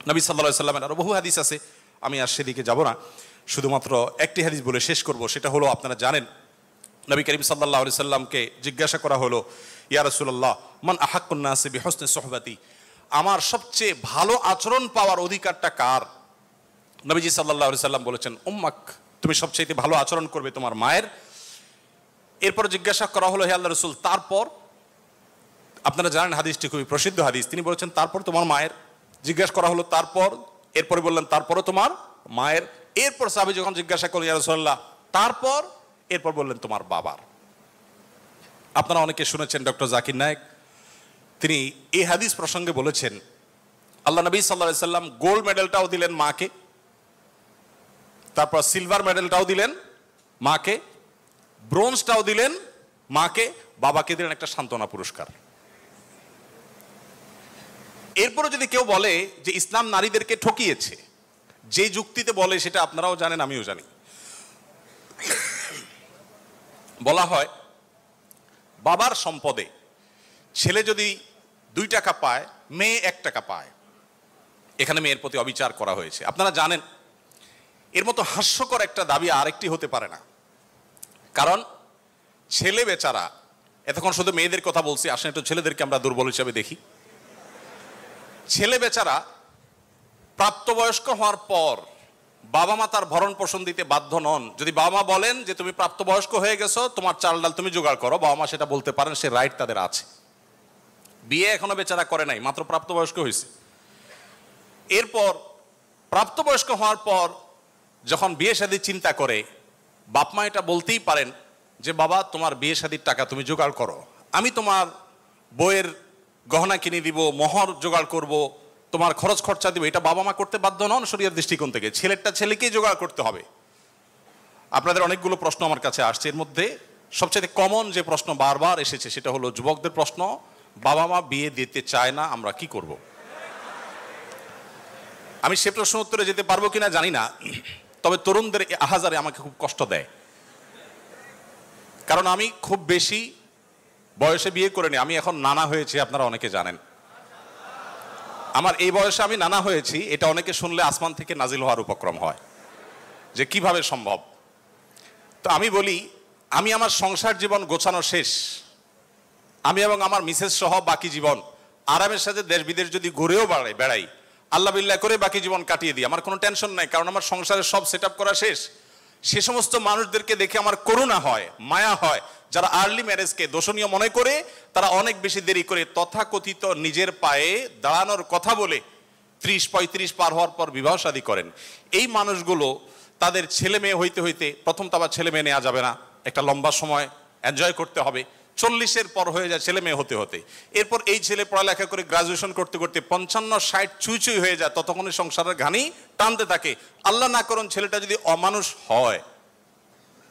নবী সাল্লাল্লাহু আলাইহি ওয়াসাল্লামের আরো বহু হাদিস আছে, আমি আর সেদিকে যাব না, শুধুমাত্র একটি হাদিস বলে শেষ করব। সেটা হলো, আপনারা জানেন নবী করিম সাল্লাল্লাহু আলাইহি সাল্লামকে জিজ্ঞাসা করা হলো, ইয়া রাসূলুল্লাহ মান আহাক্কুন নাসি বিহুসনি সুহবাতি, আমার সবচেয়ে ভালো আচরণ পাওয়ার অধিকারটা কার? নবীজি সাল্লাল্লাহু আলাইহি সাল্লাম বলেছেন, উম্মাক, তুমি সবচেয়ে ভালো আচরণ করবে তোমার মায়ের। এরপর জিজ্ঞাসা করা হলো, হে আল্লাহর রাসূল তারপর? আপনারা জানেন হাদিসটি খুবই প্রসিদ্ধ হাদিস, তিনি বলেছেন তারপর তোমার মায়ের। জিজ্ঞাসা করা হলো তারপর, এরপরে বললেন তারপরও তোমার মায়ের। এরপর সাহাবী যখন জিজ্ঞাসা করলেন ইয়া রাসূলুল্লাহ তারপর, এরপর বললেন তোমার বাবার। আপনারা অনেকে শুনেছেন ডক্টর জাকির নায়েক, তিনি এই হাদিস প্রসঙ্গে বলেছেন, আল্লাহ নবী সাল্লাল্লাহু আলাইহি সাল্লাম গোল্ড মেডেলটাও দিলেন মাকে, তারপর সিলভার মেডেলটাও দিলেন মাকে, ব্রোঞ্জটাও দিলেন মাকে, বাবাকে দিলেন একটা সান্ত্বনা পুরস্কার। এরপরে যদি কেউ বলে যে ইসলাম নারীদেরকে ঠকিয়েছে, যে যুক্তিতে বলে সেটা আপনারাও জানেন, আমিও জানি। বলা হয় বাবার সম্পদে ছেলে যদি 2 টাকা পায়, মেয়ে 1 টাকা পায়, এখানে মেয়ের প্রতি অবিচার করা হয়েছে। আপনারা জানেন এর মতো হাস্যকর একটা দাবি আরেকটি হতে পারে না, কারণ ছেলে বেচারা, এতক্ষণ শুধু মেয়েদের কথা বলছি, আসলে একটু ছেলেদেরকে আমরা দুর্বল হিসাবে দেখি। ছেলে বেচারা প্রাপ্তবয়স্ক হওয়ার পর বাবা মা তার ভরণ পোষণ দিতে বাধ্য নন। যদি বাবা মা বলেন যে তুমি প্রাপ্তবয়স্ক হয়ে গেছো, তোমার চাল ডাল তুমি জোগাড় করো, বাবা মা সেটা বলতে পারেন, সে রাইট তাদের আছে। বিয়ে এখনো বেচারা করে নাই, মাত্র প্রাপ্তবয়স্ক হয়েছে। এরপর প্রাপ্তবয়স্ক হওয়ার পর যখন বিয়ে শাদী চিন্তা করে, বাপ মা এটা বলতেই পারেন যে বাবা তোমার বিয়ে শাদীর টাকা তুমি জোগাড় করো, আমি তোমার বইয়ের গহনা কিনে দিব, মোহর জোগাড় করব, তোমার খরচ খরচা দিব। এটা বাবা মা করতে বাধ্য নন শরীয়তের দৃষ্টিকোণ থেকে, ছেলেরটা ছেলেকেই জোগাড় করতে হবে। আপনাদের অনেকগুলো প্রশ্ন আমার কাছে আসছে, এর মধ্যে সবচেয়ে কমন যে প্রশ্ন বারবার এসেছে সেটা হলো যুবকদের প্রশ্ন, বাবা মা বিয়ে দিতে চায় না, আমরা কি করব? আমি সে প্রশ্ন উত্তরে যেতে পারবো কিনা জানি না, তবে তরুণদের আহাজারে আমাকে খুব কষ্ট দেয়। কারণ আমি খুব বেশি বয়সে বিয়ে করিনি, আমি এখন নানা হয়েছি, আপনারা অনেকে জানেন। আমার এই বয়সে আমি নানা হয়েছি, এটা অনেকে শুনলে আসমান থেকে নাজিল হওয়ার উপক্রম হয় যে কিভাবে সম্ভব। তো আমি বলি, আমি আমার সংসার জীবন গোছানো শেষ, আমি এবং আমার মিসেস সহ বাকি জীবন আরামের সাথে দেশ বিদেশ যদি ঘুরেও বেড়াই, আল্লাহ বিল্লাহ করে বাকি জীবন কাটিয়ে দিই, আমার কোনো টেনশন নাই, কারণ আমার সংসারের সব সেট আপ করা শেষ। সে সমস্ত মানুষদেরকে দেখে আমার করুণা হয়, মায়া হয়, যারা আর্লি ম্যারেজকে দোষণীয় মনে করে, তারা অনেক বেশি দেরি করে তথাকথিত নিজের পায়ে দাঁড়ানোর কথা বলে 30-35 পার হওয়ার পর বিবাহ শাদী করেন। এই মানুষগুলো তাদের ছেলে মেয়ে হইতে হইতে, প্রথম তো আবার ছেলে মেয়ে নেওয়া যাবে না, একটা লম্বা সময় এনজয় করতে হবে, 40-এর পর হয়ে যায় ছেলে মেয়ে হতে হতে। এরপর এই ছেলে পড়ালেখা করে গ্রাজুয়েশন করতে করতে 55-60 চুই হয়ে যায়, ততক্ষণে সংসারের ঘানি টানতে থাকে। আল্লাহ না করুন ছেলেটা যদি অমানুষ হয়,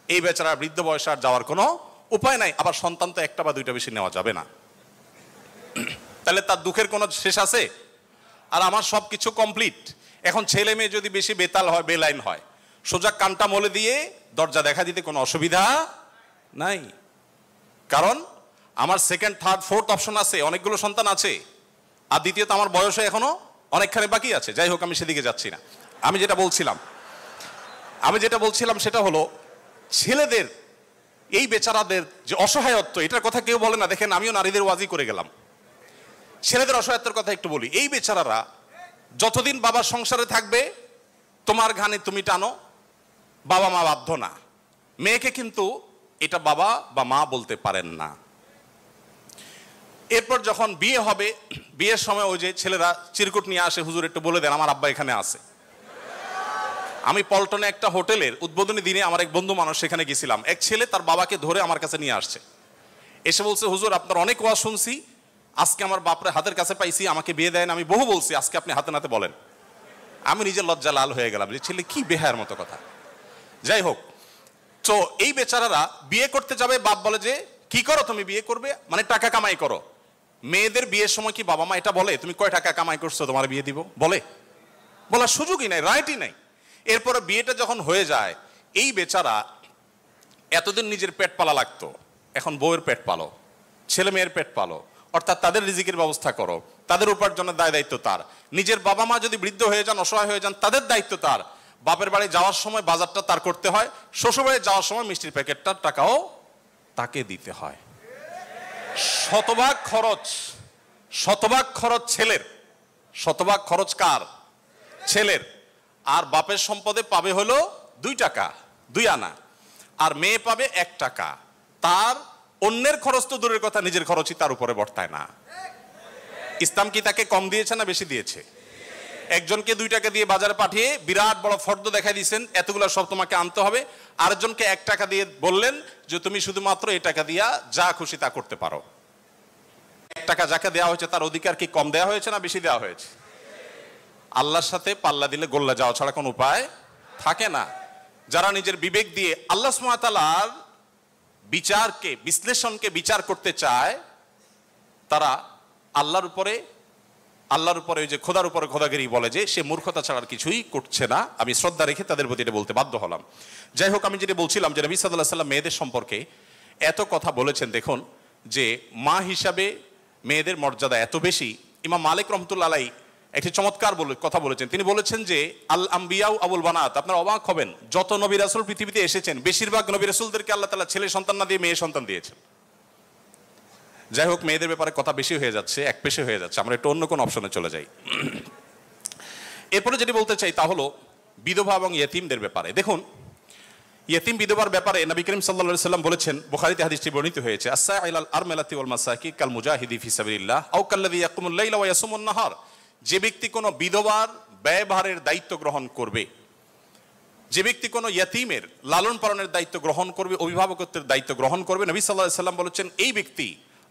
এই বেচারা বৃদ্ধ বয়সে আর যাওয়ার কোনো উপায় নাই। আবার সন্তান তো একটা বা দুইটা বেশি নেওয়া যাবে না, তাহলে তার দুঃখের কোনো শেষ আছে? আর আমার সব কিছু কমপ্লিট। এখন ছেলে মেয়ে যদি বেশি বেতাল হয়, বেলাইন হয়, সোজা কানটা মলে দিয়ে দরজা দেখা দিতে কোনো অসুবিধা নাই, কারণ আমার সেকেন্ড থার্ড ফোর্থ অপশন আছে, অনেকগুলো সন্তান আছে। আর দ্বিতীয়ত আমার বয়সে এখনো অনেকখানি বাকি আছে। যাই হোক, আমি সেদিকে যাচ্ছি না। আমি যেটা বলছিলাম সেটা হলো, ছেলেদের এই বেচারাদের যে অসহায়ত্ব, এটার কথা কেউ বলে না। দেখেন, আমিও নারীদের ওয়াজি করে গেলাম, ছেলেদের অসহায়ত্বের কথা একটু বলি। এই বেচারারা যতদিন বাবার সংসারে থাকবে, তোমার ঘানি তুমি টানো, বাবা মা বাধ্য না। মেয়েকে কিন্তু এটা বাবা বা মা বলতে পারেন না। এরপর যখন বিয়ে হবে, বিয়ের সময় ওই যে ছেলেরা চিরকুট নিয়ে আসে, হুজুর একটু বলে দেন আমার আব্বা এখানে আছে। আমি পল্টনে একটা হোটেলের উদ্বোধনী দিনে আমার এক বন্ধু মানুষ সেখানে গেছিলাম, এক ছেলে তার বাবাকে ধরে আমার কাছে নিয়ে আসছে, এসে বলছে হুজুর আপনার অনেক ওয়াজ শুনছি, আজকে আমার বাপরে হাতের কাছে পাইছি, আমাকে বিয়ে দেন, আমি বহু বলছি, আজকে আপনি হাতে নাতে বলেন। আমি নিজের লজ্জা লাল হয়ে গেলাম যে ছেলে কি বেহায়ার মতো কথা। যাই হোক, তো এই বেচারারা বিয়ে করতে যাবে, বাপ বলে যে কি করো তুমি, বিয়ে করবে মানে টাকা কামাই করো। মেয়েদের বিয়ের সময় কি বাবা মা এটা বলে তুমি কয় টাকা কামাই করছো তোমার বিয়ে দিব? বলার সুযোগই নাই, রাইটই নাই। এরপরে বিয়েটা যখন হয়ে যায়, এই বেচারা এতদিন নিজের পেট পালা লাগতো, এখন বউয়ের পেট পালো, ছেলে মেয়ের পেট পালো, অর্থাৎ তাদের রিজিকের ব্যবস্থা করো, তাদের উপার্জনের দায় দায়িত্ব তার। নিজের বাবা মা যদি বৃদ্ধ হয়ে যান, অসহায় হয়ে যান, তাদের দায়িত্ব তার। বাপের বাড়ি যাওয়ার সময় বাজারটা তার করতে হয়, শ্বশুর বাড়ি যাওয়ার সময় মিষ্টির প্যাকেটটার টাকাও তাকে দিতে হয়। শতভাগ খরচ ছেলের, শতভাগ খরচ কার? ছেলের। আর বাপের সম্পদে পাবে হলো 2 টাকা, 2 আনা, আর মেয়ে পাবে 1 টাকা। তার অন্যের খরচ তো দূরের কথা, নিজের খরচই তার উপরে বর্তায় না। ইসলাম কি তাকে কম দিয়েছে না বেশি দিয়েছে? একজনকে 2 টাকা দিয়ে বাজারে পাঠিয়ে বিরাট বড় ফর্দ দেখাই দিয়েছেন, এতগুলো সব তোমাকে আনতে হবে। আরেকজনকে 1 টাকা দিয়ে বললেন যে তুমি শুধুমাত্র এই টাকা দিয়া যা খুশি তা করতে পারো। 1 টাকা যাকে দেওয়া হয়েছে তার অধিকার কি কম দেওয়া হয়েছে না বেশি দেওয়া হয়েছে? আল্লাহর সাথে পাল্লা দিলে গোল্লা যাওয়া ছাড়া কোনো উপায় থাকে না। যারা নিজের বিবেক দিয়ে আল্লাহ সুবহানাহু ওয়া তাআলার বিচারকে, বিশ্লেষণকে বিচার করতে চায়, তারা আল্লাহর উপরে ওই যে খোদার উপরে খোদাগিরি বলে যে সে মূর্খতা ছাড়া কিছুই করছে না। আমি শ্রদ্ধা রেখে তাদের প্রতি এটা বলতে বাধ্য হলাম। যাই হোক, আমি যেটা বলছিলাম যে নবী সাল্লাল্লাহু আলাইহি ওয়াসাল্লাম মেয়েদের সম্পর্কে এত কথা বলেছেন। দেখুন যে মা হিসাবে মেয়েদের মর্যাদা এত বেশি। ইমাম মালিক রহমতুল্লাহ আলাইহি একটি চমৎকার কথা বলেছেন। তিনি বলেছেন যে আল আম্বিয়াউ আবুল বানাত, আপনারা অবাক হবেন, যত নবী রাসূল পৃথিবীতে এসেছেন বেশিরভাগ নবী রাসূলদেরকে আল্লাহ তাআলা ছেলে সন্তান না দিয়ে মেয়ে সন্তান দিয়েছেন। যাই হোক, মেয়েদের ব্যাপারে কথা বেশি হয়ে যাচ্ছে, এক পেশে হয়ে যাচ্ছে, আমরা একটু অন্য কোন অপশনে চলে যাই। এরপরে যেটি বলতে চাই তা হলো বিধবা এবং ইয়েতিমদের ব্যাপারে। দেখুন, ইয়েতিম বিধবার ব্যাপারে নবী করিম সাল্লাল্লাহু আলাইহি ওয়াসাল্লাম বলেছেন, বুখারীতে হাদিসটি বর্ণিত হয়েছে, আস-সাইলাল আরমালাতি ওয়াল মাসাকি কাল মুজাহিদি ফি সাবিলিল্লাহ আও কাল্লাযী ইয়াকুমুল লাইলা ওয়া ইয়াসুমুন নাহার। যে ব্যক্তি কোনো বিধবার ব্যয়ভারের দায়িত্ব গ্রহণ করবে, যে ব্যক্তি কোনো ইয়েতিমের লালন পালনের দায়িত্ব গ্রহণ করবে, অভিভাবকত্বের দায়িত্ব গ্রহণ করবে, নবী সাল্লাল্লাহু আলাইহি ওয়াসাল্লাম বলেছেন এই ব্যক্তি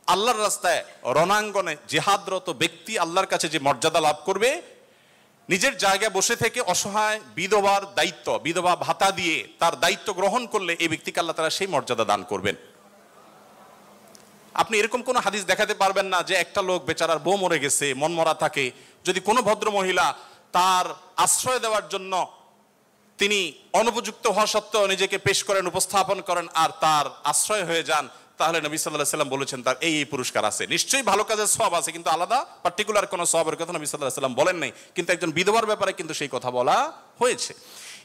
আল্লাহর রাস্তায় রণাঙ্গনে জিহাদরত ব্যক্তি আল্লাহর কাছে যে মর্যাদা লাভ করবে, নিজের জায়গায় বসে থেকে অসহায় বিধবার দায়িত্ব, বিধবা ভাতা দিয়ে তার দায়িত্ব গ্রহণ করলে এই ব্যক্তিকে আল্লাহ তাআলা সেই মর্যাদা দান করবেন। আপনি এরকম কোন হাদিস দেখাতে পারবেন না যে একটা লোক বেচারার বউ মরে গেছে, মন মরা থাকে, যদি কোনো ভদ্র মহিলা তার আশ্রয় দেওয়ার জন্য তিনি অনুপযুক্ত হওয়া সত্ত্বেও নিজেকে পেশ করেন, উপস্থাপন করেন আর তার আশ্রয় হয়ে যান, তাহলে নবী সাল্লাল্লাহু আলাইহি ওয়াসাল্লাম বলেছেন তার এই পুরস্কার আছে। নিশ্চয়ই ভালো কাজের সওয়াব আছে, কিন্তু আলাদা পার্টিকুলার কোনো সওয়াবের কথা নবী সাল্লাল্লাহু আলাইহি ওয়াসাল্লাম বলেন নাই। কিন্তু একজন বিধবার ব্যাপারে কিন্তু সেই কথা বলা হয়েছে।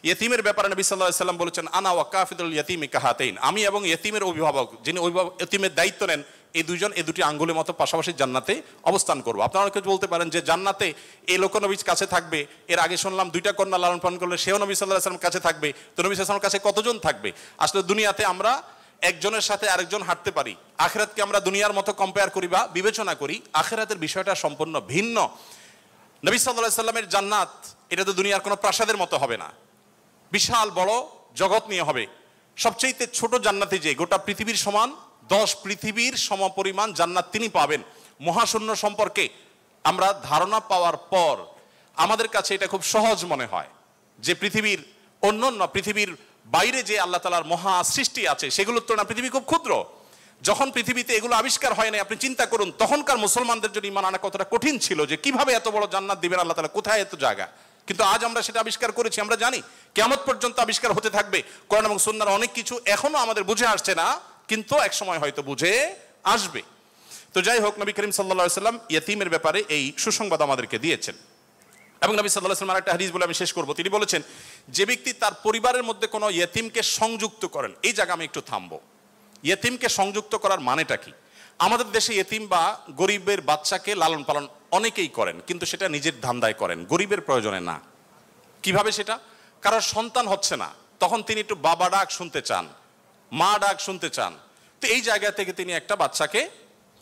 ইয়েতিমের ব্যাপারে নবী সাল্লাল্লাহু আলাইহি ওয়াসাল্লাম বলেছেন, আনা ওয়া কাফিদুল ইয়াতিমি কাহাতাইন, আমি এবং ইয়েতিমের অভিভাবক, যিনি ইয়েতিমের দায়িত্ব নেন, এই দুইজন এই দুটি আঙ্গুলের মতো পাশাপাশি জান্নাতে অবস্থান করবো। আপনারা অনেকে বলতে পারেন যে জান্নাতে এই লোক নবীর কাছে থাকবে, এর আগে শুনলাম দুইটা কন্যা লালন পালন করলে সেও নবী সাল্লাল্লাহু আলাইহি ওয়াসাল্লামের কাছে থাকবে, তো নবী সাল্লাল্লাহু আলাইহি ওয়াসাল্লামের কাছে কতজন থাকবে? আসলে দুনিয়াতে আমরা একজনের সাথে আরেকজন হাঁটতে পারি, আখিরাতকে আমরা দুনিয়ার মতো কম্পেয়ার করি বা বিবেচনা করি, আখিরাতের বিষয়টা সম্পূর্ণ ভিন্ন। নবী সাল্লাল্লাহু আলাইহি ওয়াসাল্লামের জান্নাত এটা তো দুনিয়ার কোনো প্রাসাদের মতো হবে না, বিশাল বড় জগৎ নিয়ে হবে। সবচেয়ে ছোট জান্নাতে যে গোটা পৃথিবীর সমান 10 পৃথিবীর সমপরিমাণ জান্নাত তিনি পাবেন। মহাশূন্য সম্পর্কে আমরা ধারণা পাওয়ার পর আমাদের কাছে এটা খুব সহজ মনে হয় যে পৃথিবীর অন্যান্য পৃথিবীর বাইরে যে আল্লাহ তাআলার মহা সৃষ্টি আছে সেগুলোর তুলনায় পৃথিবী খুব ক্ষুদ্র। যখন পৃথিবীতে এগুলো আবিষ্কার হয় না, আপনি চিন্তা করুন তখনকার মুসলমানদের জন্য ঈমান আনা কতটা কঠিন ছিল, যে কিভাবে এত বড় জান্নাত দিবেন আল্লাহ তাআলা, কোথায় এত জায়গা। কিন্তু আজ আমরা সেটা আবিষ্কার করেছি, আমরা জানি কিয়ামত পর্যন্ত আবিষ্কার হতে থাকবে। কোরআন এবং সুন্নাহর অনেক কিছু এখনো আমাদের বুঝে আসছে না, কিন্তু এক সময় হয়তো বুঝে আসবে। তো যাই হোক, নবী করিম সাল্লাল্লাহু আলাইহি ওয়াসাল্লাম ইয়েতিমের ব্যাপারে এই সুসংবাদ আমাদেরকে দিয়েছেন। এবং নবী সাল্লাল্লাহু আলাইহি ওয়াসাল্লাম আরেকটা হাদিস বলে আমি শেষ করব, তিনি বলেছেন যে ব্যক্তি তার পরিবারের মধ্যে কোনো ইয়েতিমকে সংযুক্ত করেন, এই জায়গা আমি একটু থামবো। ইয়েতিমকে সংযুক্ত করার মানেটা কি? আমাদের দেশে ইয়েতিম বা গরিবের বাচ্চাকে লালন পালন অনেকেই করেন, কিন্তু সেটা নিজের ধান্দায় করেন, গরিবের প্রয়োজনে না। কিভাবে সেটা? কারণ সন্তান হচ্ছে না, তখন তিনি একটু বাবা ডাক শুনতে চান, মা ডাক শুনতে চান, তো এই জায়গা থেকে তিনি একটা বাচ্চাকে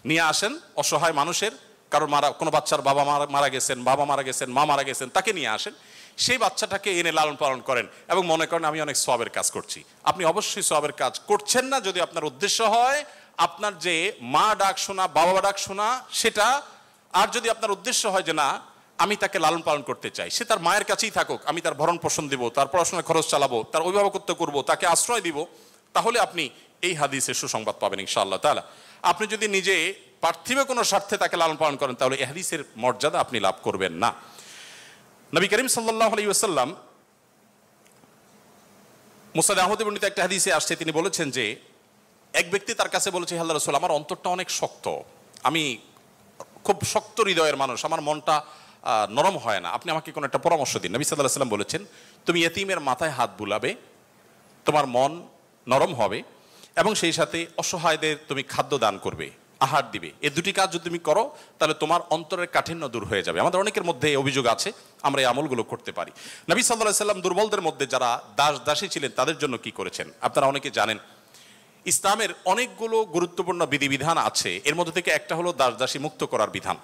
নিয়ে আসেন, অসহায় মানুষের কারণ কোনো বাচ্চার বাবা মারা গেছেন, বাবা মারা গেছেন, মা মারা গেছেন, তাকে নিয়ে আসেন, সেই বাচ্চাটাকে এনে লালন পালন করেন এবং মনে করেন আমি অনেক সওয়াবের কাজ করছি। আপনি অবশ্যই সওয়াবের কাজ করছেন না যদি আপনার উদ্দেশ্য হয় আপনার যে মা ডাক শোনা, বাবা ডাক শোনা সেটা, আর যদি আপনার উদ্দেশ্য হয় যে না আমি তাকে লালন পালন করতে চাই, সে তার মায়ের কাছেই থাকুক, আমি তার ভরণ পোষণ দিব, তার পড়াশোনার খরচ চালাবো, তার অভিভাবকত্ব করব, তাকে আশ্রয় দিব, তাহলে আপনি এই হাদিসের সুসংবাদ পাবেন ইনশাআল্লাহ তাআলা। আপনি যদি নিজে পার্থিব কোনো স্বার্থে তাকে লালন পালন করেন তাহলে এই হাদিসের মর্যাদা আপনি লাভ করবেন না। নবী করিম সাল্লাল্লাহু আলাইহি ওয়াসাল্লাম মুসনাদ আহমদে বর্ণিত একটা হাদিসে আসছে, তিনি বলেছেন যে এক ব্যক্তি তার কাছে বলেছে, হে আল্লাহর রাসূল, আমার অন্তরটা অনেক শক্ত, আমি খুব শক্ত হৃদয়ের মানুষ, আমার মনটা নরম হয় না, আপনি আমাকে কোনো একটা পরামর্শ দিন। নবী সাল্লাল্লাহু আলাইহি ওয়াসাল্লাম বলেছেন, তুমি ইয়েতিমের মাথায় হাত বুলাবে, তোমার মন নরম হবে এবং সেই সাথে অসহায়দের তুমি খাদ্য দান করবে, আহার দিবে। এই দুটি কাজ যদি তুমি করো তাহলে তোমার অন্তরের কাঠিন্য দূর হয়ে যাবে। আমাদের অনেকের মধ্যে অভিযোগ আছে আমরা এই আমলগুলো করতে পারি। নবী সাল্লাল্লাহু আলাইহি ওয়াসাল্লাম দুর্বলদের মধ্যে যারা দাসী ছিলেন তাদের জন্য কি করেছেন আপনারা অনেকে জানেন। ইসলামের অনেকগুলো গুরুত্বপূর্ণ বিধিবিধান আছে, এর মধ্যে থেকে একটা হলো দাসী মুক্ত করার বিধান।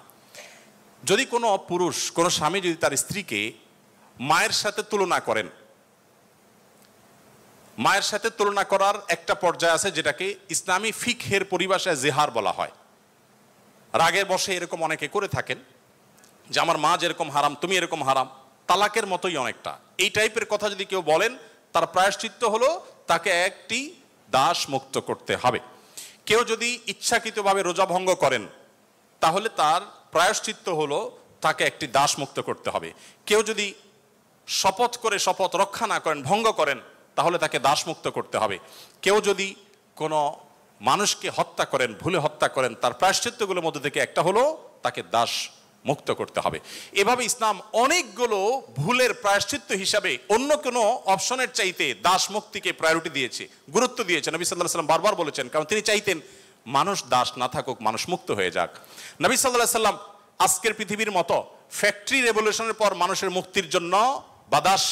যদি কোনো পুরুষ, কোনো স্বামী যদি তার স্ত্রীকে মায়ের সাথে তুলনা করেন, মায়ের সাথে তুলনা করার একটা পর্যায়ে আছে যেটাকে ইসলামী ফিকহের পরিভাষায় জিহার বলা হয়। রাগের বশে এরকম অনেকে করে থাকেন যে আমার মা যেরকম হারাম তুমি এরকম হারাম, তালাকের মতোই অনেকটা এই টাইপের কথা যদি কেউ বলেন তার প্রায়শ্চিত্ত হলো তাকে একটি দাস মুক্ত করতে হবে। কেউ যদি ইচ্ছাকৃতভাবে রোজা ভঙ্গ করেন তাহলে তার প্রায়শ্চিত্ত হলো তাকে একটি দাস মুক্ত করতে হবে। কেউ যদি শপথ করে শপথ রক্ষা না করেন, ভঙ্গ করেন, তাহলে তাকে দাস মুক্ত করতে হবে। কেউ যদি কোনো মানুষকে হত্যা করেন, ভুলে হত্যা করেন, তার প্রায়শ্চিত্তগুলোর মধ্যে থেকে একটা হলো তাকে দাস মুক্ত করতে হবে। এভাবে ইসলাম অনেকগুলো ভুলের প্রায়শ্চিত্ত হিসাবে অন্য কোনো অপশনের চাইতে দাস মুক্তিকে প্রায়োরিটি দিয়েছে, গুরুত্ব দিয়েছে। নবী সাল্লাল্লাহু আলাইহি ওয়াসাল্লাম বারবার বলেছেন, কারণ তিনি চাইতেন মানুষ দাস না থাকুক, মানুষ মুক্ত হয়ে যাক। নবী সাল্লাল্লাহু আলাইহি ওয়াসাল্লাম আজকের পৃথিবীর মতো ফ্যাক্টরি রেভলিউশনের পর মানুষের মুক্তির জন্য বা দাস